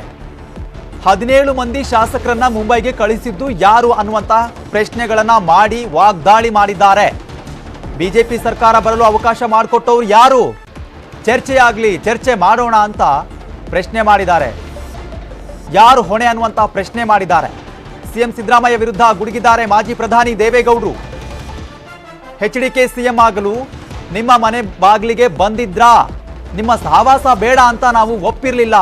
17 ಮಂದಿ ಶಾಸಕರನ್ನ ಮುಂಬೈಗೆ ಕಳಿಸಿದ್ದು ಯಾರು ಅನ್ನುವಂತಹ ಪ್ರಶ್ನೆಗಳನ್ನ ಮಾಡಿ ವಾಗ್ದಾಳಿ ಮಾಡಿದ್ದಾರೆ. ಬಿಜೆಪಿ ಸರ್ಕಾರ ಬರಲು ಅವಕಾಶ ಮಾಡಿಕೊಟ್ಟವರು ಯಾರು? ಚರ್ಚೆ ಮಾಡೋಣ ಅಂತ ಪ್ರಶ್ನೆ ಮಾಡಿದ್ದಾರೆ. ಯಾರು ಹೊಣೆ ಅನ್ನುವಂತಹ ಪ್ರಶ್ನೆ ಮಾಡಿದ್ದಾರೆ. ಸಿಎಂ ಸಿದ್ದರಾಮಯ್ಯ ವಿರುದ್ಧ ಗುಡುಗಿದ್ದಾರೆ ಮಾಜಿ ಪ್ರಧಾನಿ ದೇವೇಗೌಡರು. ಎಚ್.ಡಿ.ಕೆ ಸಿಎಂ ಆಗಲು ನಿಮ್ಮ ಮನೆ ಬಾಗಿಲಿಗೆ ಬಂದಿದ್ರಾ? ನಿಮ್ಮ ಸಹವಾಸ ಬೇಡ ಅಂತ ನಾವು ಒಪ್ಪಿರಲಿಲ್ಲ.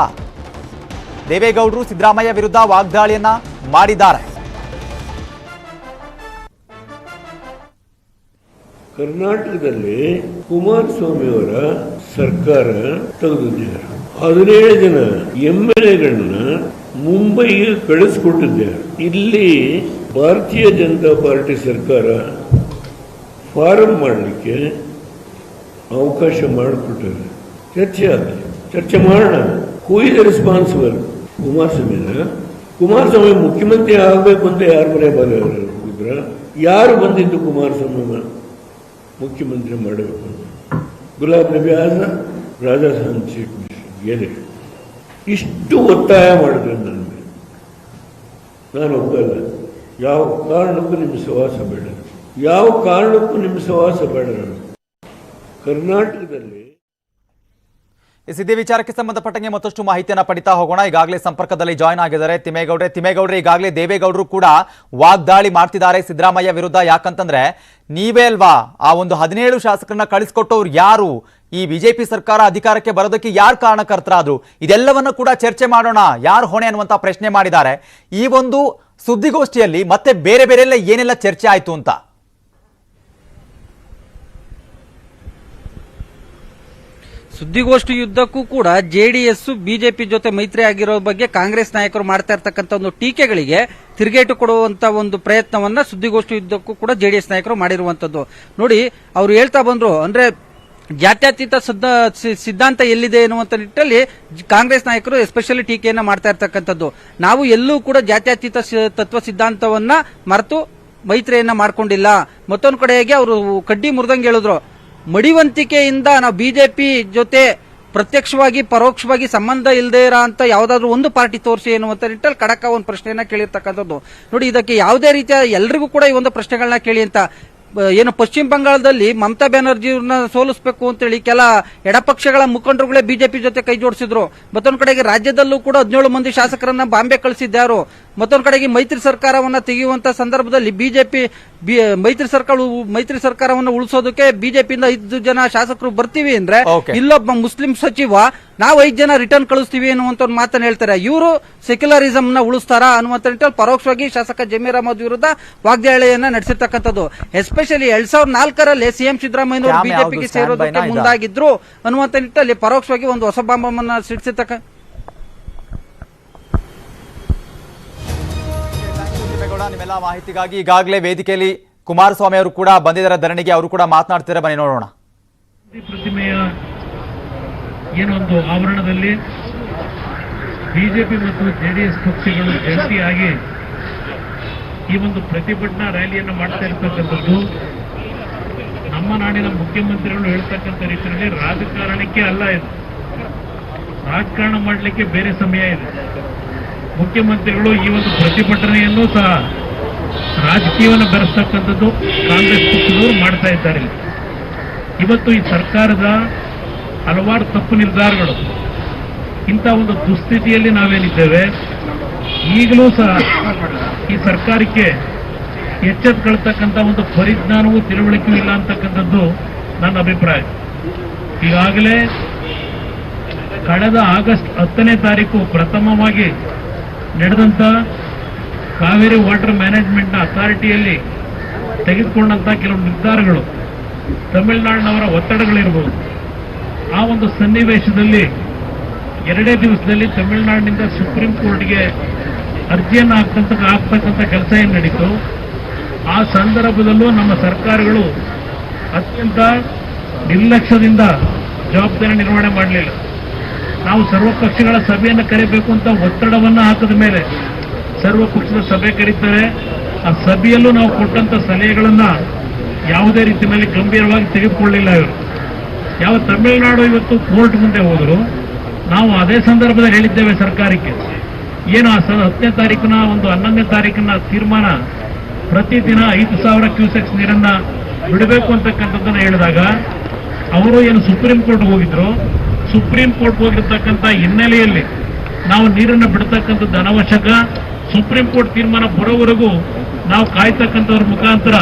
ದೇವೇಗೌಡರು ಸಿದ್ದರಾಮಯ್ಯ ವಿರುದ್ಧ ವಾಗ್ದಾಳಿಯನ್ನ ಮಾಡಿದ್ದಾರೆ. ಕರ್ನಾಟಕದಲ್ಲಿ ಕುಮಾರಸ್ವಾಮಿ ಅವರ ಸರ್ಕಾರ ತೆಗೆದಿದ್ದಾರೆ. 17 ಜನ MLAಗಳನ್ನ ಮುಂಬೈಗೆ ಕಳಿಸ್ಕೊಟ್ಟಿದ್ದಾರೆ. ಇಲ್ಲಿ ಭಾರತೀಯ ಜನತಾ ಪಾರ್ಟಿ ಸರ್ಕಾರ ಫಾರಂ ಮಾಡಲಿಕ್ಕೆ ಅವಕಾಶ ಮಾಡಿಕೊಟ್ಟಾರೆ. ಚರ್ಚೆ ಮಾಡೋಣ. Who is responsible? ಕುಮಾರಸ್ವಾಮಿ ಮುಖ್ಯಮಂತ್ರಿ ಆಗಬೇಕು ಅಂತ ಯಾರ ಮನೆ ಹೋಗಿದ್ರ? ಯಾರು ಬಂದಿದ್ದು ಕುಮಾರಸ್ವಾಮಿ ಮುಖ್ಯಮಂತ್ರಿ ಮಾಡಬೇಕು? ಗುಲಾಬ್ ನಬಿ ಆಜಾದ್, ರಾಜಾ ಸಾಹೇಬ್ ಚೀಫ್ ಮಿನಿಸ್ಟರ್ ಏನೇ ಇಷ್ಟು ಒತ್ತಾಯ ಮಾಡಿದ್ರೆ ನನ್ನ ಮೇಲೆ ನಾನು ಒಪ್ಪಲ್ಲ. ಯಾವ ಕಾರಣಕ್ಕೂ ನಿಮ್ಮ ಸಹವಾಸ ಬೇಡ, ಯಾವ ಕಾರಣಕ್ಕೂ ನಿಮ್ಮ ಸಹವಾಸ ಬೇಡ. ಕರ್ನಾಟಕದಲ್ಲಿ ಇದೇ ವಿಚಾರಕ್ಕೆ ಸಂಬಂಧಪಟ್ಟಂಗೆ ಮತ್ತಷ್ಟು ಮಾಹಿತಿಯನ್ನು ಪಡಿತಾ ಹೋಗೋಣ. ಈಗಾಗಲೇ ಸಂಪರ್ಕದಲ್ಲಿ ಜಾಯ್ನ್ ಆಗಿದ್ದಾರೆ ತಿಮ್ಮೇಗೌಡ್ರೆ. ಈಗಾಗಲೇ ದೇವೇಗೌಡರು ಕೂಡ ವಾಗ್ದಾಳಿ ಮಾಡ್ತಿದ್ದಾರೆ ಸಿದ್ದರಾಮಯ್ಯ ವಿರುದ್ಧ. ಯಾಕಂತಂದ್ರೆ ನೀವೇ ಅಲ್ವಾ ಆ ಒಂದು 17 ಶಾಸಕರನ್ನ ಕಳಿಸ್ಕೊಟ್ಟವ್ರು ಯಾರು? ಈ ಬಿಜೆಪಿ ಸರ್ಕಾರ ಅಧಿಕಾರಕ್ಕೆ ಬರೋದಕ್ಕೆ ಯಾರು ಕಾರಣಕರ್ತರಾದ್ರು? ಇದೆಲ್ಲವನ್ನ ಕೂಡ ಚರ್ಚೆ ಮಾಡೋಣ, ಯಾರು ಹೊಣೆ ಅನ್ನುವಂತ ಪ್ರಶ್ನೆ ಮಾಡಿದ್ದಾರೆ. ಈ ಒಂದು ಸುದ್ದಿಗೋಷ್ಠಿಯಲ್ಲಿ ಮತ್ತೆ ಬೇರೆ ಏನೆಲ್ಲ ಚರ್ಚೆ ಆಯ್ತು ಅಂತ ಸುದ್ದಿಗೋಷ್ಠಿಯುದ್ದಕ್ಕೂ ಕೂಡ ಜೆಡಿಎಸ್ ಬಿಜೆಪಿ ಜೊತೆ ಮೈತ್ರಿ ಆಗಿರೋ ಬಗ್ಗೆ ಕಾಂಗ್ರೆಸ್ ನಾಯಕರು ಮಾಡ್ತಾ ಇರ್ತಕ್ಕಂಥ ಒಂದು ಟೀಕೆಗಳಿಗೆ ತಿರುಗೇಟು ಕೊಡುವಂತ ಒಂದು ಪ್ರಯತ್ನವನ್ನ ಸುದ್ದಿಗೋಷ್ಠಿಯುದ್ದಕ್ಕೂ ಕೂಡ ಜೆಡಿಎಸ್ ನಾಯಕರು ಮಾಡಿರುವಂತದ್ದು. ನೋಡಿ, ಅವರು ಹೇಳ್ತಾ ಬಂದ್ರು, ಅಂದ್ರೆ ಜಾತ್ಯತೀತ ಸಿದ್ಧಾಂತ ಎಲ್ಲಿದೆ ಎನ್ನುವಂತ ನಿಟ್ಟಿನಲ್ಲಿ ಕಾಂಗ್ರೆಸ್ ನಾಯಕರು ಎಸ್ಪೆಷಲಿ ಟೀಕೆಯನ್ನ ಮಾಡ್ತಾ ಇರ್ತಕ್ಕಂಥದ್ದು. ನಾವು ಎಲ್ಲೂ ಕೂಡ ಜಾತ್ಯತೀತ ತತ್ವ ಸಿದ್ಧಾಂತವನ್ನ ಮರೆತು ಮೈತ್ರಿಯನ್ನ ಮಾಡ್ಕೊಂಡಿಲ್ಲ. ಮತ್ತೊಂದು ಕಡೆಗೆ ಅವರು ಕಡ್ಡಿ ಮುರಿದಂಗೆ ಹೇಳಿದ್ರು, ಮಡಿವಂತಿಕೆಯಿಂದ ನಾವು ಬಿಜೆಪಿ ಜೊತೆ ಪ್ರತ್ಯಕ್ಷವಾಗಿ ಪರೋಕ್ಷವಾಗಿ ಸಂಬಂಧ ಇಲ್ಲದೆ ಇರೋ ಅಂತ ಯಾವ್ದಾದ್ರು ಒಂದು ಪಾರ್ಟಿ ತೋರಿಸಿ ಎನ್ನುವಂತ ನಿಟ್ಟಲ್ಲಿ ಖಡಕ ಒಂದು ಪ್ರಶ್ನೆಯನ್ನ ಕೇಳಿರ್ತಕ್ಕಂಥದ್ದು. ನೋಡಿ, ಇದಕ್ಕೆ ಯಾವುದೇ ರೀತಿಯ ಎಲ್ರಿಗೂ ಕೂಡ ಈ ಒಂದು ಪ್ರಶ್ನೆಗಳನ್ನ ಕೇಳಿ ಅಂತ ಏನು ಪಶ್ಚಿಮ ಬಂಗಾಳದಲ್ಲಿ ಮಮತಾ ಬ್ಯಾನರ್ಜಿಯವ್ರನ್ನ ಸೋಲಿಸಬೇಕು ಅಂತೇಳಿ ಕೆಲ ಎಡಪಕ್ಷಗಳ ಮುಖಂಡರುಗಳೇ ಬಿಜೆಪಿ ಜೊತೆ ಕೈ ಜೋಡಿಸಿದ್ರು. ಮತ್ತೊಂದು ಕಡೆಗೆ ರಾಜ್ಯದಲ್ಲೂ ಕೂಡ 17 ಮಂದಿ ಶಾಸಕರನ್ನ ಬಾಂಬೆ ಕಳಿಸಿದ್ಯಾರು. ಮತ್ತೊಂದು ಕಡೆಗೆ ಮೈತ್ರಿ ಸರ್ಕಾರವನ್ನ ತೆಗೆಯುವಂತ ಸಂದರ್ಭದಲ್ಲಿ ಬಿಜೆಪಿ ಮೈತ್ರಿ ಸರ್ಕಾರವನ್ನು ಉಳಿಸೋದಕ್ಕೆ ಬಿಜೆಪಿಯಿಂದ 5 ಜನ ಶಾಸಕರು ಬರ್ತೀವಿ ಅಂದ್ರೆ Okay. ಇಲ್ಲೊಬ್ಬ ಮುಸ್ಲಿಂ ಸಚಿವ ನಾವು 5 ಜನ ರಿಟರ್ನ್ ಕಳಿಸ್ತೀವಿ ಅನ್ನುವಂತ ಒಂದು ಮಾತನ್ನ ಹೇಳ್ತಾರೆ. ಇವರು ಸೆಕ್ಯುಲರಿಸಂ ನ ಉಳಿಸ್ತಾರ ಅನ್ನುವಂತ ನಿಟ್ಟಿನಲ್ಲಿ ಪರೋಕ್ಷವಾಗಿ ಶಾಸಕ ಜಮೀರ್ ಅಹಮದ್ ವಿರುದ್ಧ ವಾಗ್ದಾಳಿಯನ್ನ ನಡೆಸಿರ್ತಕ್ಕಂಥದ್ದು. ಎಸ್ಪೆಷಲಿ 2004ರಲ್ಲಿ ಸಿಎಂ ಸಿದ್ದರಾಮಯ್ಯ ಬಿಜೆಪಿಗೆ ಸೇರೋದಕ್ಕೆ ಮುಂದಾಗಿದ್ರು ಅನ್ನುವಂತ ನಿಟ್ಟಿನಲ್ಲಿ ಪರೋಕ್ಷವಾಗಿ ಒಂದು ಹೊಸ ಬಾಂಬನ್ನ ಸಿಡಿಸಿರ್ತಕ್ಕ. ನಿಮ್ಮೆಲ್ಲ ಮಾಹಿತಿಗಾಗಿ ಈಗಾಗಲೇ ವೇದಿಕೆಯಲ್ಲಿ ಕುಮಾರಸ್ವಾಮಿ ಅವರು ಕೂಡ ಬಂದಿದ್ದಾರೆ ಧರಣಿಗೆ, ಅವರು ಕೂಡ ಮಾತನಾಡ್ತಿದ್ದಾರೆ, ಬನ್ನಿ ನೋಡೋಣ. ಪ್ರತಿಮೆಯ ಏನೊಂದು ಆವರಣದಲ್ಲಿ ಬಿಜೆಪಿ ಮತ್ತು ಜೆಡಿಎಸ್ ಪಕ್ಷಗಳು ಜಂಟಿಯಾಗಿ ಈ ಒಂದು ಪ್ರತಿಭಟನಾ ರ್ಯಾಲಿಯನ್ನು ಮಾಡ್ತಾ ಇರ್ತಕ್ಕಂಥದ್ದು ನಮ್ಮ ನಾಡಿನ ಮುಖ್ಯಮಂತ್ರಿಗಳು ಹೇಳ್ತಕ್ಕಂಥ ರೀತಿಯಲ್ಲಿ ರಾಜಕಾರಣಕ್ಕೆ ಅಲ್ಲ, ಇದು ರಾಜಕಾರಣ ಮಾಡಲಿಕ್ಕೆ ಬೇರೆ ಸಮಯ ಇದೆ. ಮುಖ್ಯಮಂತ್ರಿಗಳು ಈ ಒಂದು ಪ್ರತಿಭಟನೆಯನ್ನು ಸಹ ರಾಜಕೀಯವನ್ನು ಬೆರೆಸ್ತಕ್ಕಂಥದ್ದು ಕಾಂಗ್ರೆಸ್ ಪಕ್ಷದವರು ಮಾಡ್ತಾ ಇದ್ದಾರೆ. ಇವತ್ತು ಈ ಸರ್ಕಾರದ ಹಲವಾರು ತಪ್ಪು ನಿರ್ಧಾರಗಳು, ಇಂಥ ಒಂದು ದುಸ್ಥಿತಿಯಲ್ಲಿ ನಾವೇನಿದ್ದೇವೆ, ಈಗಲೂ ಸಹ ಈ ಸರ್ಕಾರಕ್ಕೆ ಎಚ್ಚೆತ್ತುಕೊಳ್ತಕ್ಕಂಥ ಒಂದು ಪರಿಜ್ಞಾನವೂ ತಿಳುವಳಿಕೆಯೂ ಇಲ್ಲ ಅಂತಕ್ಕಂಥದ್ದು ನನ್ನ ಅಭಿಪ್ರಾಯ. ಈಗಾಗಲೇ ಕಳೆದ ಆಗಸ್ಟ್ 10ನೇ ತಾರೀಕು ಪ್ರಥಮವಾಗಿ ನಡೆದಂತ ಕಾವೇರಿ ವಾಟರ್ ಮ್ಯಾನೇಜ್ಮೆಂಟ್ನ ಅಥಾರಿಟಿಯಲ್ಲಿ ತೆಗೆದುಕೊಂಡಂತ ಕೆಲವು ನಿರ್ಧಾರಗಳು, ತಮಿಳುನಾಡಿನವರ ಒತ್ತಡಗಳಿರಬಹುದು. ಆ ಒಂದು ಸನ್ನಿವೇಶದಲ್ಲಿ 2 ದಿವಸದಲ್ಲಿ ತಮಿಳುನಾಡಿನಿಂದ ಸುಪ್ರೀಂ ಕೋರ್ಟ್ಗೆ ಅರ್ಜಿಯನ್ನು ಹಾಕ್ತಕ್ಕಂಥ ಕೆಲಸ ಏನು ನಡೀತು. ಆ ಸಂದರ್ಭದಲ್ಲೂ ನಮ್ಮ ಸರ್ಕಾರಗಳು ಅತ್ಯಂತ ನಿರ್ಲಕ್ಷ್ಯದಿಂದ ಜವಾಬ್ದಾರಿ ನಿರ್ವಹಣೆ ಮಾಡಲಿಲ್ಲ. ನಾವು ಸರ್ವಪಕ್ಷಗಳ ಸಭೆಯನ್ನು ಕರೆಯಬೇಕು ಅಂತ ಒತ್ತಡವನ್ನು ಹಾಕಿದ ಮೇಲೆ ಸರ್ವಪಕ್ಷದ ಸಭೆ ಕರೀತಾರೆ. ಆ ಸಭೆಯಲ್ಲೂ ನಾವು ಕೊಟ್ಟಂತ ಸಲಹೆಗಳನ್ನ ಯಾವುದೇ ರೀತಿಯಲ್ಲಿ ಗಂಭೀರವಾಗಿ ತೆಗೆದುಕೊಳ್ಳಿಲ್ಲ ಇವರು. ಯಾವ ತಮಿಳುನಾಡು ಇವತ್ತು ಕೋರ್ಟ್ ಮುಂದೆ ಹೋದರು, ನಾವು ಅದೇ ಸಂದರ್ಭದಲ್ಲಿ ಹೇಳಿದ್ದೇವೆ ಸರ್ಕಾರಕ್ಕೆ, ಏನು ಆ 10ನೇ ತಾರೀಕಿನ ಒಂದು 11ನೇ ತಾರೀಕಿನ ತೀರ್ಮಾನ ಪ್ರತಿದಿನ 5,000 ಕ್ಯೂಸೆಕ್ಸ್ ನೀರನ್ನ ಬಿಡಬೇಕು ಅಂತಕ್ಕಂಥದ್ದನ್ನ ಹೇಳಿದಾಗ ಅವರು ಏನು ಸುಪ್ರೀಂ ಕೋರ್ಟ್ ಹೋಗಿದ್ರು, ಸುಪ್ರೀಂ ಕೋರ್ಟ್ ಹೋಗಿರ್ತಕ್ಕಂಥ ಹಿನ್ನೆಲೆಯಲ್ಲಿ ನಾವು ನೀರನ್ನು ಬಿಡ್ತಕ್ಕಂಥದ್ದು ಅನವಶ್ಯಕ. ಸುಪ್ರೀಂ ಕೋರ್ಟ್ ತೀರ್ಮಾನ ಬರೋವರೆಗೂ ನಾವು ಕಾಯ್ತಕ್ಕಂಥವ್ರ ಮುಖಾಂತರ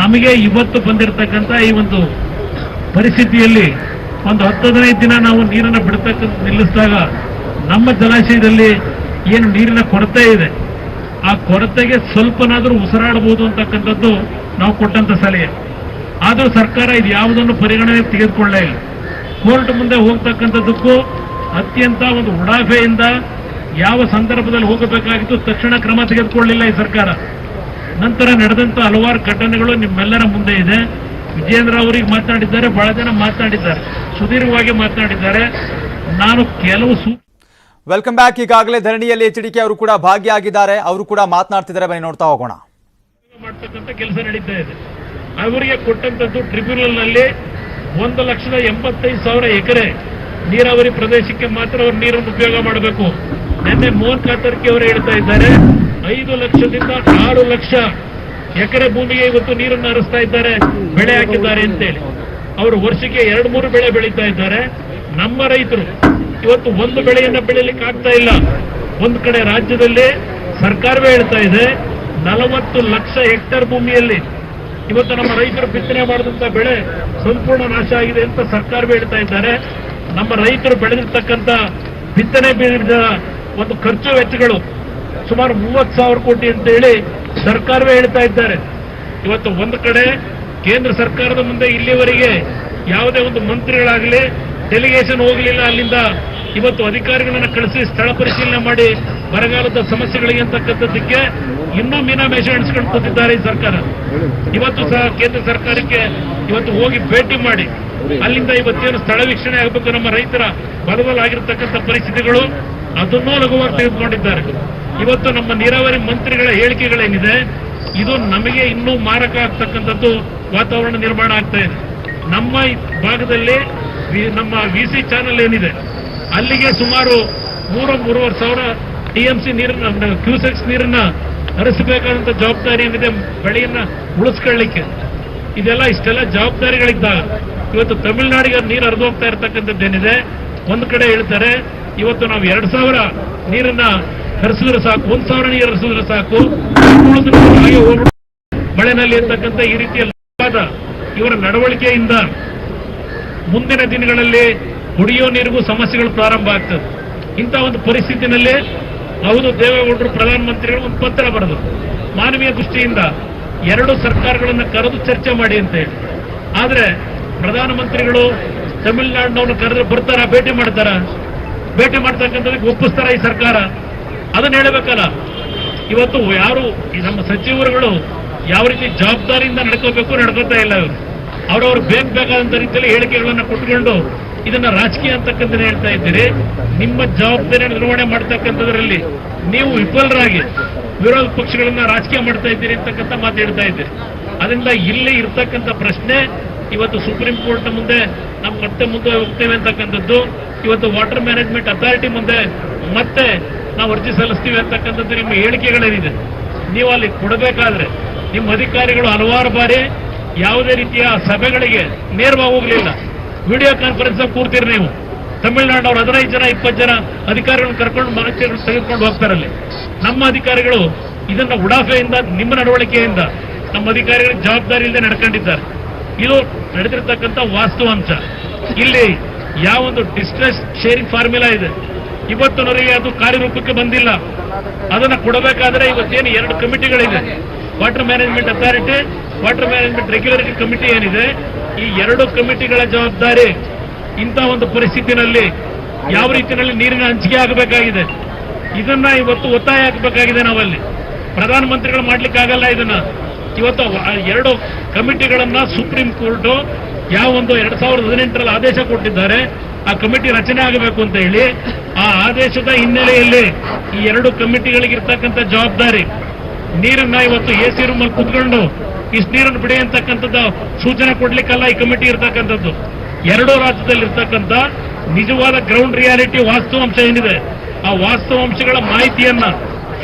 ನಮಗೆ ಇವತ್ತು ಬಂದಿರತಕ್ಕಂಥ ಈ ಒಂದು ಪರಿಸ್ಥಿತಿಯಲ್ಲಿ ಒಂದು 10-15 ದಿನ ನಾವು ನೀರನ್ನು ಬಿಡ್ತಕ್ಕಂಥ ನಿಲ್ಲಿಸಿದಾಗ ನಮ್ಮ ಜಲಾಶಯದಲ್ಲಿ ಏನು ನೀರಿನ ಕೊರತೆ ಇದೆ, ಆ ಕೊರತೆಗೆ ಸ್ವಲ್ಪನಾದರೂ ಉಸಿರಾಡಬಹುದು ಅಂತಕ್ಕಂಥದ್ದು ನಾವು ಕೊಟ್ಟಂತ ಸಲಹೆ. ಆದರೂ ಸರ್ಕಾರ ಇದು ಯಾವುದನ್ನು ಪರಿಗಣನೆ ತೆಗೆದುಕೊಳ್ಳೇ ಇಲ್ಲ. ಕೋರ್ಟ್ ಮುಂದೆ ಹೋಗ್ತಕ್ಕಂಥದ್ದಕ್ಕೂ ಅತ್ಯಂತ ಒಂದು ಉಡಾಫೆಯಿಂದ ಯಾವ ಸಂದರ್ಭದಲ್ಲಿ ಹೋಗಬೇಕಾಗಿತ್ತು ತಕ್ಷಣ ಕ್ರಮ ತೆಗೆದುಕೊಳ್ಳಲಿಲ್ಲ ಈ ಸರ್ಕಾರ. ನಂತರ ನಡೆದಂತ ಹಲವಾರು ಘಟನೆಗಳು ನಿಮ್ಮೆಲ್ಲರ ಮುಂದೆ ಇದೆ. ವಿಜೇಂದ್ರ ಅವರಿಗೆ ಮಾತನಾಡಿದ್ದಾರೆ, ಬಹಳ ಜನ ಮಾತನಾಡಿದ್ದಾರೆ, ಸುದೀರ್ಘವಾಗಿ ಮಾತನಾಡಿದ್ದಾರೆ. ನಾನು ಕೆಲವು ವೆಲ್ಕಮ್ ಬ್ಯಾಕ್. ಈಗಾಗಲೇ ಧರಣಿಯಲ್ಲಿ ಎಚ್ಡಿಕೆ ಅವರು ಕೂಡ ಭಾಗಿಯಾಗಿದ್ದಾರೆ, ಅವರು ಕೂಡ ಮಾತನಾಡ್ತಿದ್ದಾರೆ, ಬನ್ನಿ ನೋಡ್ತಾ ಹೋಗೋಣ. ಮಾಡ್ತಕ್ಕಂಥ ಕೆಲಸ ನಡೀತಾ ಇದೆ. ಅವರಿಗೆ ಕೊಟ್ಟಂತದ್ದು ಟ್ರಿಬ್ಯುನಲ್ ನಲ್ಲಿ 1,85,000 ಎಕರೆ ನೀರಾವರಿ ಪ್ರದೇಶಕ್ಕೆ ಮಾತ್ರ ಅವರು ನೀರನ್ನು ಉಪಯೋಗ ಮಾಡಬೇಕು. ನಿನ್ನೆ ಮೋಹನ್ ಕಾತರ್ಕಿ ಅವರು ಹೇಳ್ತಾ ಇದ್ದಾರೆ 5 ಲಕ್ಷದಿಂದ 6 ಲಕ್ಷ ಎಕರೆ ಭೂಮಿಗೆ ಇವತ್ತು ನೀರನ್ನು ಹರಿಸ್ತಾ ಇದ್ದಾರೆ, ಬೆಳೆ ಹಾಕಿದ್ದಾರೆ ಅಂತೇಳಿ. ಅವರು ವರ್ಷಕ್ಕೆ 2-3 ಬೆಳೆ ಬೆಳೀತಾ ಇದ್ದಾರೆ. ನಮ್ಮ ರೈತರು ಇವತ್ತು ಒಂದು ಬೆಳೆಯನ್ನ ಬೆಳೀಲಿಕ್ಕೆ ಆಗ್ತಾ ಇಲ್ಲ. ಒಂದು ಕಡೆ ರಾಜ್ಯದಲ್ಲಿ ಸರ್ಕಾರವೇ ಹೇಳ್ತಾ ಇದೆ 40 ಲಕ್ಷ ಹೆಕ್ಟೇರ್ ಭೂಮಿಯಲ್ಲಿ ಇವತ್ತು ನಮ್ಮ ರೈತರು ಬಿತ್ತನೆ ಮಾಡಿದಂತ ಬೆಳೆ ಸಂಪೂರ್ಣ ನಾಶ ಆಗಿದೆ ಅಂತ ಸರ್ಕಾರವೇ ಹೇಳ್ತಾ ಇದ್ದಾರೆ. ನಮ್ಮ ರೈತರು ಬೆಳೆದಿರ್ತಕ್ಕಂಥ ಬಿತ್ತನೆ ಬೀಜದ ಒಂದು ಖರ್ಚು ವೆಚ್ಚಗಳು ಸುಮಾರು 30,000 ಕೋಟಿ ಅಂತ ಹೇಳಿ ಸರ್ಕಾರವೇ ಹೇಳ್ತಾ ಇದ್ದಾರೆ. ಇವತ್ತು ಒಂದು ಕಡೆ ಕೇಂದ್ರ ಸರ್ಕಾರದ ಮುಂದೆ ಇಲ್ಲಿವರೆಗೆ ಯಾವುದೇ ಒಂದು ಮಂತ್ರಿಗಳಾಗಲಿ ಡೆಲಿಗೇಷನ್ ಹೋಗಲಿಲ್ಲ. ಅಲ್ಲಿಂದ ಇವತ್ತು ಅಧಿಕಾರಿಗಳನ್ನ ಕಳಿಸಿ ಸ್ಥಳ ಪರಿಶೀಲನೆ ಮಾಡಿ ಬರಗಾಲದ ಸಮಸ್ಯೆಗಳಿಗೆ ಅಂತಕ್ಕಂಥದ್ದಕ್ಕೆ ಇನ್ನೂ ಮೀನಾಮೇಷ ಎಣಿಸ್ಕೊಂಡು ಕೂತಿದ್ದಾರೆ ಈ ಸರ್ಕಾರ. ಇವತ್ತು ಸಹ ಕೇಂದ್ರ ಸರ್ಕಾರಕ್ಕೆ ಇವತ್ತು ಹೋಗಿ ಭೇಟಿ ಮಾಡಿ ಅಲ್ಲಿಂದ ಇವತ್ತೇನು ಸ್ಥಳ ವೀಕ್ಷಣೆ ಆಗಬೇಕು ನಮ್ಮ ರೈತರ ಬರಬಲಾಗಿರ್ತಕ್ಕಂಥ ಪರಿಸ್ಥಿತಿಗಳು ಅದನ್ನೂ ಲಘುವಾಗಿ ತೆಗೆದುಕೊಂಡಿದ್ದಾರೆ. ಇವತ್ತು ನಮ್ಮ ನೀರಾವರಿ ಮಂತ್ರಿಗಳ ಹೇಳಿಕೆಗಳೇನಿದೆ ಇದು ನಮಗೆ ಇನ್ನೂ ಮಾರಕ ಆಗ್ತಕ್ಕಂಥದ್ದು ವಾತಾವರಣ ನಿರ್ಮಾಣ ಆಗ್ತಾ ಇದೆ. ನಮ್ಮ ಭಾಗದಲ್ಲಿ ನಮ್ಮ ವಿಸಿ ಚಾನಲ್ ಏನಿದೆ ಅಲ್ಲಿಗೆ ಸುಮಾರು 3-3.5 TMC ನೀರನ್ನ ಕ್ಯೂಸೆಕ್ಸ್ ನೀರನ್ನ ಹರಿಸಬೇಕಾದಂತ ಜವಾಬ್ದಾರಿ ಏನಿದೆ ಬೆಳೆಯನ್ನ ಉಳಿಸ್ಕೊಳ್ಳಿಕ್ಕೆ. ಇಷ್ಟೆಲ್ಲ ಜವಾಬ್ದಾರಿಗಳಿದ್ದಾಗ ಇವತ್ತು ತಮಿಳುನಾಡಿಗೆ ನೀರು ಹರಿದು ಹೋಗ್ತಾ ಇರತಕ್ಕಂಥದ್ದೇನಿದೆ. ಒಂದು ಕಡೆ ಹೇಳ್ತಾರೆ ಇವತ್ತು ನಾವು 2,000 ನೀರನ್ನ ಹರಿಸಿದ್ರೆ ಸಾಕು, 1,000 ನೀರು ಹರಿಸಿದ್ರೆ ಸಾಕು, ಹಾಗೆ ಹೋಗ್ಬಿಟ್ಟು ಮಳೆನಲ್ಲಿ ಇರ್ತಕ್ಕಂಥ ಈ ರೀತಿಯ ಇವರ ನಡವಳಿಕೆಯಿಂದ ಮುಂದಿನ ದಿನಗಳಲ್ಲಿ ಕುಡಿಯೋ ನೀರಿಗೂ ಸಮಸ್ಯೆಗಳು ಪ್ರಾರಂಭ ಆಗ್ತದೆ. ಇಂಥ ಒಂದು ಪರಿಸ್ಥಿತಿನಲ್ಲಿ ಹೌದು, ದೇವೇಗೌಡರು ಪ್ರಧಾನಮಂತ್ರಿಗಳು ಒಂದು ಪತ್ರ ಬರೆದು ಮಾನವೀಯ ದೃಷ್ಟಿಯಿಂದ 2 ಸರ್ಕಾರಗಳನ್ನು ಕರೆದು ಚರ್ಚೆ ಮಾಡಿ ಅಂತ ಹೇಳಿ. ಆದ್ರೆ ಪ್ರಧಾನಮಂತ್ರಿಗಳು ತಮಿಳುನಾಡಿನವ್ರನ್ನ ಕರೆದ್ರೆ ಬರ್ತಾರ, ಭೇಟಿ ಮಾಡ್ತಾರ? ಭೇಟಿ ಮಾಡ್ತಕ್ಕಂಥದಕ್ಕೆ ಒಪ್ಪಿಸ್ತಾರ ಈ ಸರ್ಕಾರ? ಅದನ್ನ ಹೇಳಬೇಕಲ್ಲ. ಇವತ್ತು ಯಾರು ನಮ್ಮ ಸಚಿವರುಗಳು ಯಾವ ರೀತಿ ಜವಾಬ್ದಾರಿಯಿಂದ ನಡ್ಕೋಬೇಕು ನಡ್ಕೋತಾ ಇಲ್ಲ. ಇವರು ಅವ್ರವ್ರು ಬೇಕಾದಂತ ರೀತಿಯಲ್ಲಿ ಹೇಳಿಕೆಗಳನ್ನ ಕೊಟ್ಕೊಂಡು ಇದನ್ನ ರಾಜಕೀಯ ಅಂತಕ್ಕಂಥ ಹೇಳ್ತಾ ಇದ್ದೀರಿ. ನಿಮ್ಮ ಜವಾಬ್ದಾರಿ ನಿರ್ವಹಣೆ ಮಾಡ್ತಕ್ಕಂಥದ್ರಲ್ಲಿ ನೀವು ವಿಫಲರಾಗಿ ವಿರೋಧ ಪಕ್ಷಗಳನ್ನ ರಾಜಕೀಯ ಮಾಡ್ತಾ ಇದ್ದೀರಿ ಅಂತಕ್ಕಂಥ ಮಾತು ಹೇಳ್ತಾ ಇದ್ದೀರಿ. ಅದರಿಂದ ಇಲ್ಲಿ ಇರ್ತಕ್ಕಂಥ ಪ್ರಶ್ನೆ ಇವತ್ತು ಸುಪ್ರೀಂ ಕೋರ್ಟ್ ಮುಂದೆ ನಾವು ಮತ್ತೆ ಮುಂದೆ ಹೋಗ್ತೇವೆ ಅಂತಕ್ಕಂಥದ್ದು, ಇವತ್ತು ವಾಟರ್ ಮ್ಯಾನೇಜ್ಮೆಂಟ್ ಅಥಾರಿಟಿ ಮುಂದೆ ಮತ್ತೆ ನಾವು ಅರ್ಜಿ ಸಲ್ಲಿಸ್ತೀವಿ ಅಂತಕ್ಕಂಥದ್ದು ನಿಮ್ಮ ಹೇಳಿಕೆಗಳೇನಿದೆ. ನೀವು ಅಲ್ಲಿ ಕೊಡಬೇಕಾದ್ರೆ ನಿಮ್ಮ ಅಧಿಕಾರಿಗಳು ಹಲವಾರು ಬಾರಿ ಯಾವುದೇ ರೀತಿಯ ಸಭೆಗಳಿಗೆ ನೇರವಾಗಿ ಹೋಗ್ಲಿಲ್ಲ. ವಿಡಿಯೋ ಕಾನ್ಫರೆನ್ಸ್ ಕೂರ್ತೀರಿ ನೀವು. ತಮಿಳುನಾಡವ್ರು 15 ಜನ 20 ಜನ ಅಧಿಕಾರಿಗಳನ್ನು ಕರ್ಕೊಂಡು ಮಾಹಿತಿಗಳನ್ನು ತೆಗೆದುಕೊಂಡು ಹೋಗ್ತಾರಲ್ಲಿ. ನಮ್ಮ ಅಧಿಕಾರಿಗಳು ಇದನ್ನ ಉಡಾಫೆಯಿಂದ, ನಿಮ್ಮ ನಡವಳಿಕೆಯಿಂದ ನಮ್ಮ ಅಧಿಕಾರಿಗಳಿಗೆ ಜವಾಬ್ದಾರಿ ಇಲ್ಲದೆ ನಡ್ಕೊಂಡಿದ್ದಾರೆ. ಇದು ನಡೆದಿರ್ತಕ್ಕಂಥ ವಾಸ್ತವಾಂಶ. ಇಲ್ಲಿ ಯಾವೊಂದು ಡಿಸ್ಟ್ರೆಸ್ ಶೇರಿಂಗ್ ಫಾರ್ಮುಲಾ ಇದೆ, ಇವತ್ತಿನವರೆಗೆ ಅದು ಕಾರ್ಯರೂಪಕ್ಕೆ ಬಂದಿಲ್ಲ. ಅದನ್ನ ಕೊಡಬೇಕಾದ್ರೆ ಇವತ್ತೇನು 2 ಕಮಿಟಿಗಳಿದೆ, water management authority, water management regulatory committee ಏನಿದೆ, ಈ 2 ಕಮಿಟಿಗಳ ಜವಾಬ್ದಾರಿ ಇಂಥ ಒಂದು ಪರಿಸ್ಥಿತಿನಲ್ಲಿ ಯಾವ ರೀತಿಯಲ್ಲಿ ನೀರಿನ ಹಂಚಿಕೆ ಆಗಬೇಕಾಗಿದೆ, ಇದನ್ನ ಇವತ್ತು ಒತ್ತಾಯ ಹಾಕಬೇಕಾಗಿದೆ. ನಾವಲ್ಲಿ ಪ್ರಧಾನಮಂತ್ರಿಗಳು ಮಾಡ್ಲಿಕ್ಕಾಗಲ್ಲ ಇದನ್ನ. ಇವತ್ತು 2 ಕಮಿಟಿಗಳನ್ನ ಸುಪ್ರೀಂ ಕೋರ್ಟ್ ಯಾವ ಒಂದು 2018ರಲ್ಲಿ ಆದೇಶ ಕೊಟ್ಟಿದ್ದಾರೆ, ಆ ಕಮಿಟಿ ರಚನೆ ಆಗಬೇಕು ಅಂತ ಹೇಳಿ. ಆ ಆದೇಶದ ಹಿನ್ನೆಲೆಯಲ್ಲಿ ಈ 2 ಕಮಿಟಿಗಳಿಗೆ ಇರ್ತಕ್ಕಂಥ ಜವಾಬ್ದಾರಿ, ನೀರನ್ನ ಇವತ್ತು AC ರೂಮಲ್ಲಿ ಕುತ್ಕೊಂಡು ಇಷ್ಟು ನೀರನ್ನು ಬಿಡಿ ಅಂತಕ್ಕಂಥದ್ದು ಸೂಚನೆ ಕೊಡ್ಲಿಕ್ಕಲ್ಲ ಈ ಕಮಿಟಿ ಇರ್ತಕ್ಕಂಥದ್ದು. 2 ರಾಜ್ಯದಲ್ಲಿ ಇರ್ತಕ್ಕಂಥ ನಿಜವಾದ ಗ್ರೌಂಡ್ ರಿಯಾಲಿಟಿ ವಾಸ್ತವಾಂಶ ಏನಿದೆ, ಆ ವಾಸ್ತವಾಂಶಗಳ ಮಾಹಿತಿಯನ್ನ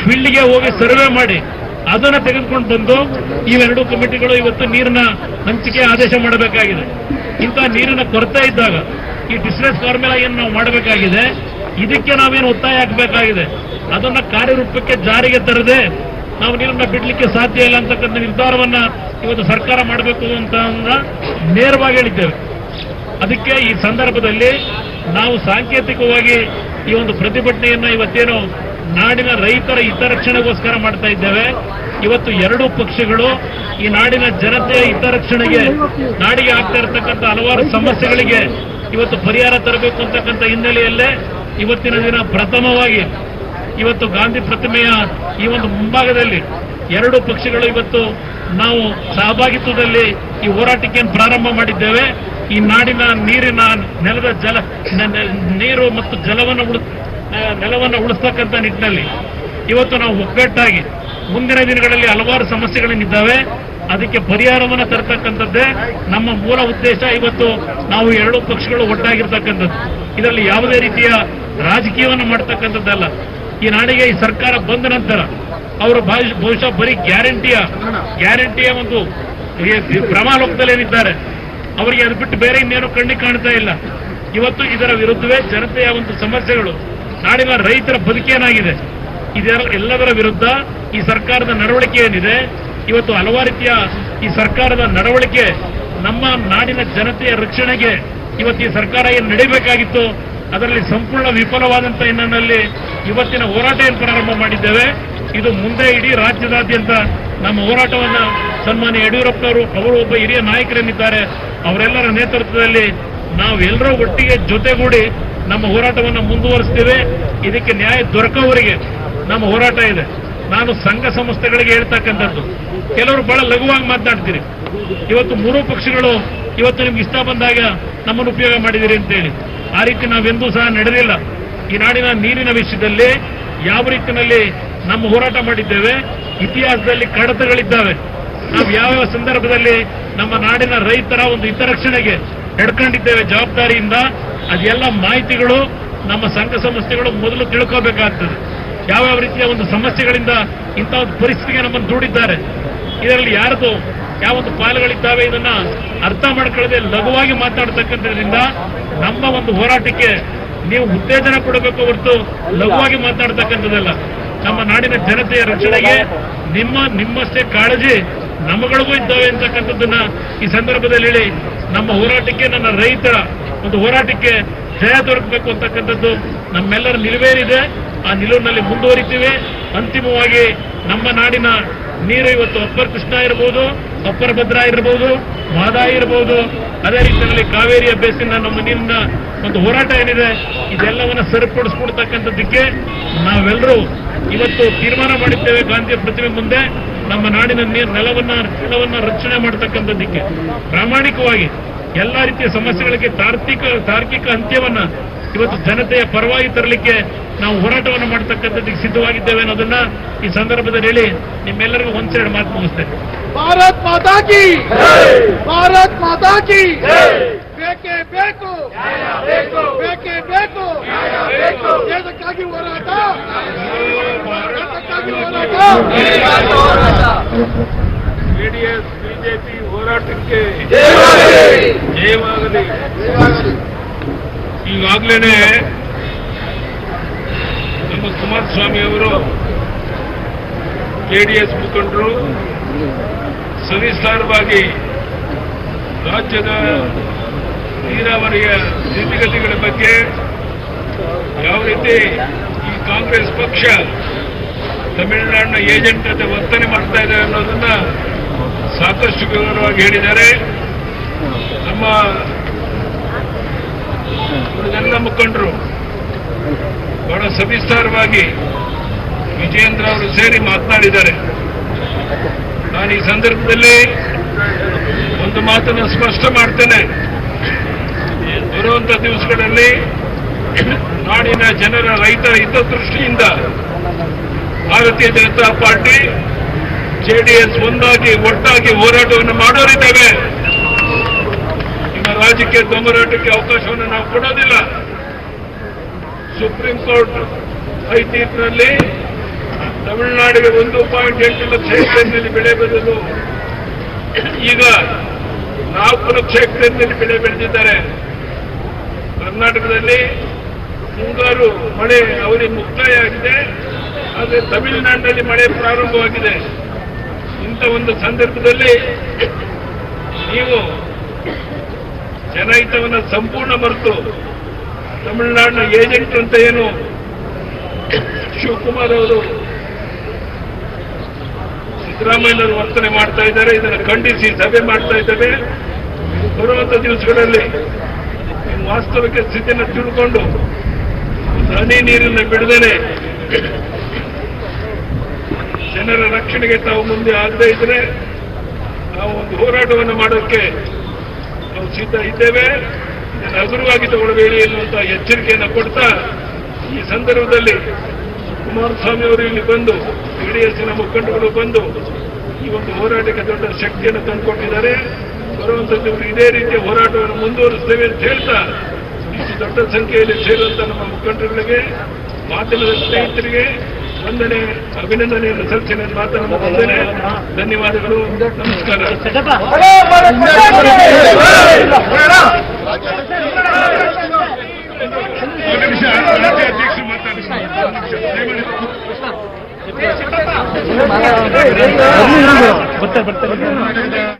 ಫೀಲ್ಡ್ಗೆ ಹೋಗಿ ಸರ್ವೆ ಮಾಡಿ ಅದನ್ನ ತೆಗೆದುಕೊಂಡು ಬಂದು ಈ 2 ಕಮಿಟಿಗಳು ಇವತ್ತು ನೀರಿನ ಹಂಚಿಕೆ ಆದೇಶ ಮಾಡಬೇಕಾಗಿದೆ. ಇಂಥ ನೀರಿನ ಕೊರತೆ ಇದ್ದಾಗ ಈ ಡಿಸ್ಟ್ರೆಸ್ ಫಾರ್ಮುಲಾ ಏನು ನಾವು ಮಾಡಬೇಕಾಗಿದೆ, ಇದಕ್ಕೆ ನಾವೇನು ಒತ್ತಾಯ ಹಾಕಬೇಕಾಗಿದೆ, ಅದನ್ನ ಕಾರ್ಯರೂಪಕ್ಕೆ ಜಾರಿಗೆ ತರದೆ ನಾವು ನೀರನ್ನ ಬಿಡ್ಲಿಕ್ಕೆ ಸಾಧ್ಯ ಇಲ್ಲ ಅಂತಕ್ಕಂಥ ನಿರ್ಧಾರವನ್ನ ಇವತ್ತು ಸರ್ಕಾರ ಮಾಡಬೇಕು ಅಂತ ನೇರವಾಗಿ ಹೇಳಿದ್ದೇವೆ. ಅದಕ್ಕೆ ಈ ಸಂದರ್ಭದಲ್ಲಿ ನಾವು ಸಾಂಕೇತಿಕವಾಗಿ ಈ ಒಂದು ಪ್ರತಿಭಟನೆಯನ್ನ ಇವತ್ತೇನು ನಾಡಿನ ರೈತರ ಹಿತರಕ್ಷಣೆಗೋಸ್ಕರ ಮಾಡ್ತಾ ಇದ್ದೇವೆ. ಇವತ್ತು 2 ಪಕ್ಷಗಳು ಈ ನಾಡಿನ ಜನತೆಯ ಹಿತರಕ್ಷಣೆಗೆ, ನಾಡಿಗೆ ಆಗ್ತಾ ಇರತಕ್ಕಂಥ ಹಲವಾರು ಸಮಸ್ಯೆಗಳಿಗೆ ಇವತ್ತು ಪರಿಹಾರ ತರಬೇಕು ಅಂತಕ್ಕಂಥ ಹಿನ್ನೆಲೆಯಲ್ಲೇ ಇವತ್ತಿನ ದಿನ ಪ್ರಥಮವಾಗಿ ಇವತ್ತು ಗಾಂಧಿ ಪ್ರತಿಮೆಯ ಈ ಒಂದು ಮುಂಭಾಗದಲ್ಲಿ 2 ಪಕ್ಷಗಳು ಇವತ್ತು ನಾವು ಸಹಭಾಗಿತ್ವದಲ್ಲಿ ಈ ಹೋರಾಟಕ್ಕೆ ಪ್ರಾರಂಭ ಮಾಡಿದ್ದೇವೆ. ಈ ನಾಡಿನ ನೀರಿನ ನೀರು ಮತ್ತು ನೆಲವನ್ನು ಉಳಿಸ್ತಕ್ಕಂಥ ನಿಟ್ಟಿನಲ್ಲಿ ಇವತ್ತು ನಾವು ಒಗ್ಗಟ್ಟಾಗಿ ಮುಂದಿನ ದಿನಗಳಲ್ಲಿ ಹಲವಾರು ಸಮಸ್ಯೆಗಳೇನಿದ್ದಾವೆ ಅದಕ್ಕೆ ಪರಿಹಾರವನ್ನು ತರತಕ್ಕಂಥದ್ದೇ ನಮ್ಮ ಮೂಲ ಉದ್ದೇಶ. ಇವತ್ತು ನಾವು 2 ಪಕ್ಷಗಳು ಒಟ್ಟಾಗಿರ್ತಕ್ಕಂಥದ್ದು, ಇದರಲ್ಲಿ ಯಾವುದೇ ರೀತಿಯ ರಾಜಕೀಯವನ್ನು ಮಾಡ್ತಕ್ಕಂಥದ್ದಲ್ಲ. ಈ ನಾಡಿಗೆ ಈ ಸರ್ಕಾರ ಬಂದ ನಂತರ ಅವರು ಬಹುಶಃ ಬರೀ ಗ್ಯಾರಂಟಿಯ ಒಂದು ಭ್ರಮಾಲೋಕದಲ್ಲೇನಿದ್ದಾರೆ, ಅವರಿಗೆ ಅದು ಬಿಟ್ಟು ಬೇರೆ ಇನ್ನೇನು ಕಣ್ಣಿಗೆ ಕಾಣ್ತಾ ಇಲ್ಲ. ಇವತ್ತು ಇದರ ವಿರುದ್ಧವೇ ಜನತೆಯ ಒಂದು ಸಮಸ್ಯೆಗಳು, ನಾಡಿನ ರೈತರ ಬದುಕೇನಾಗಿದೆ, ಇದೆಲ್ಲದರ ವಿರುದ್ಧ ಈ ಸರ್ಕಾರದ ನಡವಳಿಕೆ ಏನಿದೆ, ಇವತ್ತು ಹಲವಾರು ರೀತಿಯ ಈ ಸರ್ಕಾರದ ನಡವಳಿಕೆ ನಮ್ಮ ನಾಡಿನ ಜನತೆಯ ರಕ್ಷಣೆಗೆ ಇವತ್ತು ಈ ಸರ್ಕಾರ ಏನು ನಡೀಬೇಕಾಗಿತ್ತು ಅದರಲ್ಲಿ ಸಂಪೂರ್ಣ ವಿಫಲವಾದಂತ ಹಿನ್ನೆಲೆಯಲ್ಲಿ ಇವತ್ತಿನ ಹೋರಾಟ ಏನು ಪ್ರಾರಂಭ ಮಾಡಿದ್ದೇವೆ. ಇದು ಮುಂದೆ ಇಡೀ ರಾಜ್ಯದಾದ್ಯಂತ ನಮ್ಮ ಹೋರಾಟವನ್ನ ಸನ್ಮಾನ್ಯ ಯಡಿಯೂರಪ್ಪನವರು, ಅವರು ಒಬ್ಬ ಹಿರಿಯ ನಾಯಕರೇನಿದ್ದಾರೆ, ಅವರೆಲ್ಲರ ನೇತೃತ್ವದಲ್ಲಿ ನಾವೆಲ್ಲರೂ ಒಟ್ಟಿಗೆ ಜೊತೆಗೂಡಿ ನಮ್ಮ ಹೋರಾಟವನ್ನು ಮುಂದುವರಿಸ್ತೇವೆ. ಇದಕ್ಕೆ ನ್ಯಾಯ ದೊರಕೋವರೆಗೆ ನಮ್ಮ ಹೋರಾಟ ಇದೆ. ನಾನು ಸಂಘ ಸಂಸ್ಥೆಗಳಿಗೆ ಹೇಳ್ತಕ್ಕಂಥದ್ದು, ಕೆಲವರು ಬಹಳ ಲಘುವಾಗಿ ಮಾತನಾಡ್ತೀರಿ. ಇವತ್ತು 3 ಪಕ್ಷಗಳು ಇವತ್ತು ನಿಮ್ಗೆ ಇಷ್ಟ ಬಂದಾಗ ನಮ್ಮನ್ನು ಉಪಯೋಗ ಮಾಡಿದಿರಿ ಅಂತೇಳಿ, ಆ ರೀತಿ ನಾವೆಂದೂ ಸಹ ನಡೆದಿಲ್ಲ. ಈ ನಾಡಿನ ನೀರಿನ ವಿಷಯದಲ್ಲಿ ಯಾವ ರೀತಿಯಲ್ಲಿ ನಮ್ಮ ಹೋರಾಟ ಮಾಡಿದ್ದೇವೆ, ಇತಿಹಾಸದಲ್ಲಿ ಕಡತಗಳಿದ್ದಾವೆ. ನಾವು ಯಾವ ಸಂದರ್ಭದಲ್ಲಿ ನಮ್ಮ ನಾಡಿನ ರೈತರ ಒಂದು ಹಿತರಕ್ಷಣೆಗೆ ನಡ್ಕೊಂಡಿದ್ದೇವೆ ಜವಾಬ್ದಾರಿಯಿಂದ, ಅದೆಲ್ಲ ಮಾಹಿತಿಗಳು ನಮ್ಮ ಸಂಘ ಸಂಸ್ಥೆಗಳು ಮೊದಲು ತಿಳ್ಕೋಬೇಕಾಗ್ತದೆ. ಯಾವ್ಯಾವ ರೀತಿಯ ಒಂದು ಸಮಸ್ಯೆಗಳಿಂದ ಇಂಥ ಒಂದು ಪರಿಸ್ಥಿತಿಗೆ ನಮ್ಮನ್ನು ದೂಡಿದ್ದಾರೆ, ಇದರಲ್ಲಿ ಯಾರದು ಯಾವೊಂದು ಪಾಲುಗಳಿದ್ದಾವೆ, ಇದನ್ನ ಅರ್ಥ ಮಾಡ್ಕೊಳ್ಳದೆ ಲಘುವಾಗಿ ಮಾತಾಡ್ತಕ್ಕಂಥದ್ರಿಂದ ನಮ್ಮ ಒಂದು ಹೋರಾಟಕ್ಕೆ ನೀವು ಉತ್ತೇಜನ ಕೊಡಬೇಕು ಹೊರತು ಲಘುವಾಗಿ ಮಾತಾಡ್ತಕ್ಕಂಥದ್ದಲ್ಲ. ನಮ್ಮ ನಾಡಿನ ಜನತೆಯ ರಕ್ಷಣೆಗೆ ನಿಮ್ಮಷ್ಟೇ ಕಾಳಜಿ ನಮ್ಮಗಳಿಗೂ ಇದ್ದಾವೆ ಅಂತಕ್ಕಂಥದ್ದನ್ನ ಈ ಸಂದರ್ಭದಲ್ಲಿ ಹೇಳಿ, ನಮ್ಮ ಹೋರಾಟಕ್ಕೆ, ನನ್ನ ರೈತರ ಒಂದು ಹೋರಾಟಕ್ಕೆ ಜಯ ದೊರಕಬೇಕು ಅಂತಕ್ಕಂಥದ್ದು ನಮ್ಮೆಲ್ಲರ ನಿಲುವೇನಿದೆ. ಆ ನಿಲುವಿನಲ್ಲಿ ಮುಂದುವರಿತೀವಿ. ಅಂತಿಮವಾಗಿ ನಮ್ಮ ನಾಡಿನ ನೀರು ಇವತ್ತು ಅಪ್ಪರ್ ಕೃಷ್ಣ ಇರಬಹುದು, ಅಪ್ಪರ್ ಭದ್ರಾ ಇರಬಹುದು, ಮಹದಾಯಿ ಇರಬಹುದು, ಅದೇ ರೀತಿಯಲ್ಲಿ ಕಾವೇರಿಯ ಬೇಸಿನ ನಮ್ಮ ನೀರಿನ ಒಂದು ಹೋರಾಟ ಏನಿದೆ, ಇದೆಲ್ಲವನ್ನ ಸರಿಪಡಿಸ್ಕೊಡ್ತಕ್ಕಂಥದ್ದಕ್ಕೆ ನಾವೆಲ್ಲರೂ ಇವತ್ತು ತೀರ್ಮಾನ ಮಾಡಿದ್ದೇವೆ. ಗಾಂಧಿಯ ಪ್ರತಿಮೆ ಮುಂದೆ ನಮ್ಮ ನಾಡಿನ ನೆಲವನ್ನ ರಕ್ಷಣೆ ಮಾಡತಕ್ಕಂಥದ್ದಕ್ಕೆ ಪ್ರಾಮಾಣಿಕವಾಗಿ ಎಲ್ಲ ರೀತಿಯ ಸಮಸ್ಯೆಗಳಿಗೆ ತಾರ್ಕಿಕ ಅಂತ್ಯವನ್ನ ಇವತ್ತು ಜನತೆಯ ಪರವಾಗಿ ತರಲಿಕ್ಕೆ ನಾವು ಹೋರಾಟವನ್ನು ಮಾಡತಕ್ಕಂಥದ್ದಕ್ಕೆ ಸಿದ್ಧವಾಗಿದ್ದೇವೆ ಅನ್ನೋದನ್ನ ಈ ಸಂದರ್ಭದಲ್ಲಿ ಹೇಳಿ ನಿಮ್ಮೆಲ್ಲರಿಗೂ ಒಂದೆರಡು ಮಾತು ಮುಗಿಸ್ತೇನೆ. ಭಾರತ್ ಮಾತಾ ಕಿ ಭಾರತ್ ಮಾತಾ ಕಿ ಬೇಕೇ ಬೇಕು, ಬೇಕೇ ಬೇಕು, ದೇಶಕ್ಕಾಗಿ ಹೋರಾಟ, ದೇಶಕ್ಕಾಗಿ ಹೋರಾಟ. ಜೆಡಿಎಸ್ ಬಿಜೆಪಿ ಹೋರಾಟಕ್ಕೆ ಜಯವಾಗಲಿ. ಈಗಾಗಲೇ ನಮ್ಮ ಕುಮಾರಸ್ವಾಮಿ ಅವರು ಜೆಡಿಎಸ್ ಮುಖಂಡರು ಸವಿಸ್ತಾರವಾಗಿ ರಾಜ್ಯದ ನೀರಾವರಿಯ ಸ್ಥಿತಿಗತಿಗಳ ಬಗ್ಗೆ, ಯಾವ ರೀತಿ ಈ ಕಾಂಗ್ರೆಸ್ ಪಕ್ಷ ತಮಿಳುನಾಡಿನ ಏಜೆಂಟ್ ಅಂತ ವರ್ತನೆ ಮಾಡ್ತಾ ಇದೆ ಅನ್ನೋದನ್ನ ಸಾಕಷ್ಟು ವಿವರವಾಗಿ ಹೇಳಿದ್ದಾರೆ. ನಮ್ಮ ಎಲ್ಲ ಮುಖಂಡರು ಬಹಳ ಸವಿಸ್ತಾರವಾಗಿ ವಿಜಯೇಂದ್ರ ಅವರು ಸೇರಿ ಮಾತನಾಡಿದ್ದಾರೆ. ನಾನು ಈ ಸಂದರ್ಭದಲ್ಲಿ ಒಂದು ಮಾತನ್ನು ಸ್ಪಷ್ಟ ಮಾಡ್ತೇನೆ. ಬರುವಂತ ದಿವಸಗಳಲ್ಲಿ ನಾಡಿನ ಜನರ ರೈತರ ಹಿತದೃಷ್ಟಿಯಿಂದ ಭಾರತೀಯ ಜನತಾ ಪಾರ್ಟಿ ಜೆಡಿಎಸ್ ಒಟ್ಟಾಗಿ ಹೋರಾಟವನ್ನು ಮಾಡೋರಿದ್ದೇವೆ. ನಿಮ್ಮ ರಾಜಕೀಯ ದೊಂಬರಾಟಕ್ಕೆ ಅವಕಾಶವನ್ನು ನಾವು ಕೊಡೋದಿಲ್ಲ. ಸುಪ್ರೀಂ ಕೋರ್ಟ್ ಐ ತೀರ್ಪಿನಲ್ಲಿ ತಮಿಳುನಾಡಿಗೆ 1.8 ಲಕ್ಷ ಹೆಕ್ಟೇರ್ನಲ್ಲಿ ಬೆಳೆ ಬದಲು ಈಗ 4 ಲಕ್ಷ ಹೆಕ್ಟೇರ್ನಲ್ಲಿ ಬೆಳೆ ಬೆಳೆದಿದ್ದಾರೆ. ಕರ್ನಾಟಕದಲ್ಲಿ ಮುಂಗಾರು ಮಳೆ ಅವರಿಗೆ ಮುಕ್ತಾಯ ಆಗಿದೆ, ಆದರೆ ತಮಿಳುನಾಡಿನಲ್ಲಿ ಮಳೆ ಪ್ರಾರಂಭವಾಗಿದೆ. ಇಂಥ ಒಂದು ಸಂದರ್ಭದಲ್ಲಿ ನೀವು ಜನಹಿತವನ್ನು ಸಂಪೂರ್ಣ ಮರೆತು ತಮಿಳುನಾಡಿನ ಏಜೆಂಟ್ ಅಂತ ಏನು ಶಿವಕುಮಾರ್ ಅವರು ಸಿದ್ದರಾಮಯ್ಯನವರು ವರ್ತನೆ ಮಾಡ್ತಾ ಇದ್ದಾರೆ, ಇದನ್ನು ಖಂಡಿಸಿ ಸಭೆ ಮಾಡ್ತಾ ಇದ್ದೇವೆ. ಬರುವಂತ ದಿವಸಗಳಲ್ಲಿ ವಾಸ್ತವಿಕ ಸ್ಥಿತಿಯನ್ನು ತಿಳ್ಕೊಂಡು ಹನಿ ನೀರನ್ನು ಬಿಡದೇನೆ ಜನರ ರಕ್ಷಣೆಗೆ ತಾವು ಮುಂದೆ ಆಗದೇ ಇದ್ರೆ ನಾವು ಒಂದು ಹೋರಾಟವನ್ನು ಮಾಡೋಕ್ಕೆ ನಾವು ಸಿದ್ಧ ಇದ್ದೇವೆ. ಇದನ್ನು ಹಗುರವಾಗಿ ತಗೊಳ್ಳಬೇಡಿ ಎನ್ನುವಂತಹ ಎಚ್ಚರಿಕೆಯನ್ನು ಕೊಡ್ತಾ, ಈ ಸಂದರ್ಭದಲ್ಲಿ ಕುಮಾರಸ್ವಾಮಿ ಅವರು ಇಲ್ಲಿ ಬಂದು, ಜೆಡಿಎಸ್ನ ಮುಖಂಡರು ಬಂದು ಈ ಒಂದು ಹೋರಾಟಕ್ಕೆ ದೊಡ್ಡ ಶಕ್ತಿಯನ್ನು ತಂದುಕೊಟ್ಟಿದ್ದಾರೆ. ಬರುವಂತದ್ದು ಇದೇ ರೀತಿಯ ಹೋರಾಟವನ್ನು ಮುಂದುವರಿಸ್ತೇವೆ ಅಂತ ಹೇಳ್ತಾ, ಇಷ್ಟು ದೊಡ್ಡ ಸಂಖ್ಯೆಯಲ್ಲಿ ಸೇರುವಂತ ನಮ್ಮ ಮುಖಂಡರುಗಳಿಗೆ, ಮಾಧ್ಯಮದ ಸ್ನೇಹಿತರಿಗೆ ವಂದನೆ, ಅಭಿನಂದನೆಯನ್ನು ಸಲ್ಲಿಸಿ ಮಾತನ್ನು ಬಂದೇನೆ. ಧನ್ಯವಾದಗಳು, ನಮಸ್ಕಾರ. ಬರ್ತಾರೆ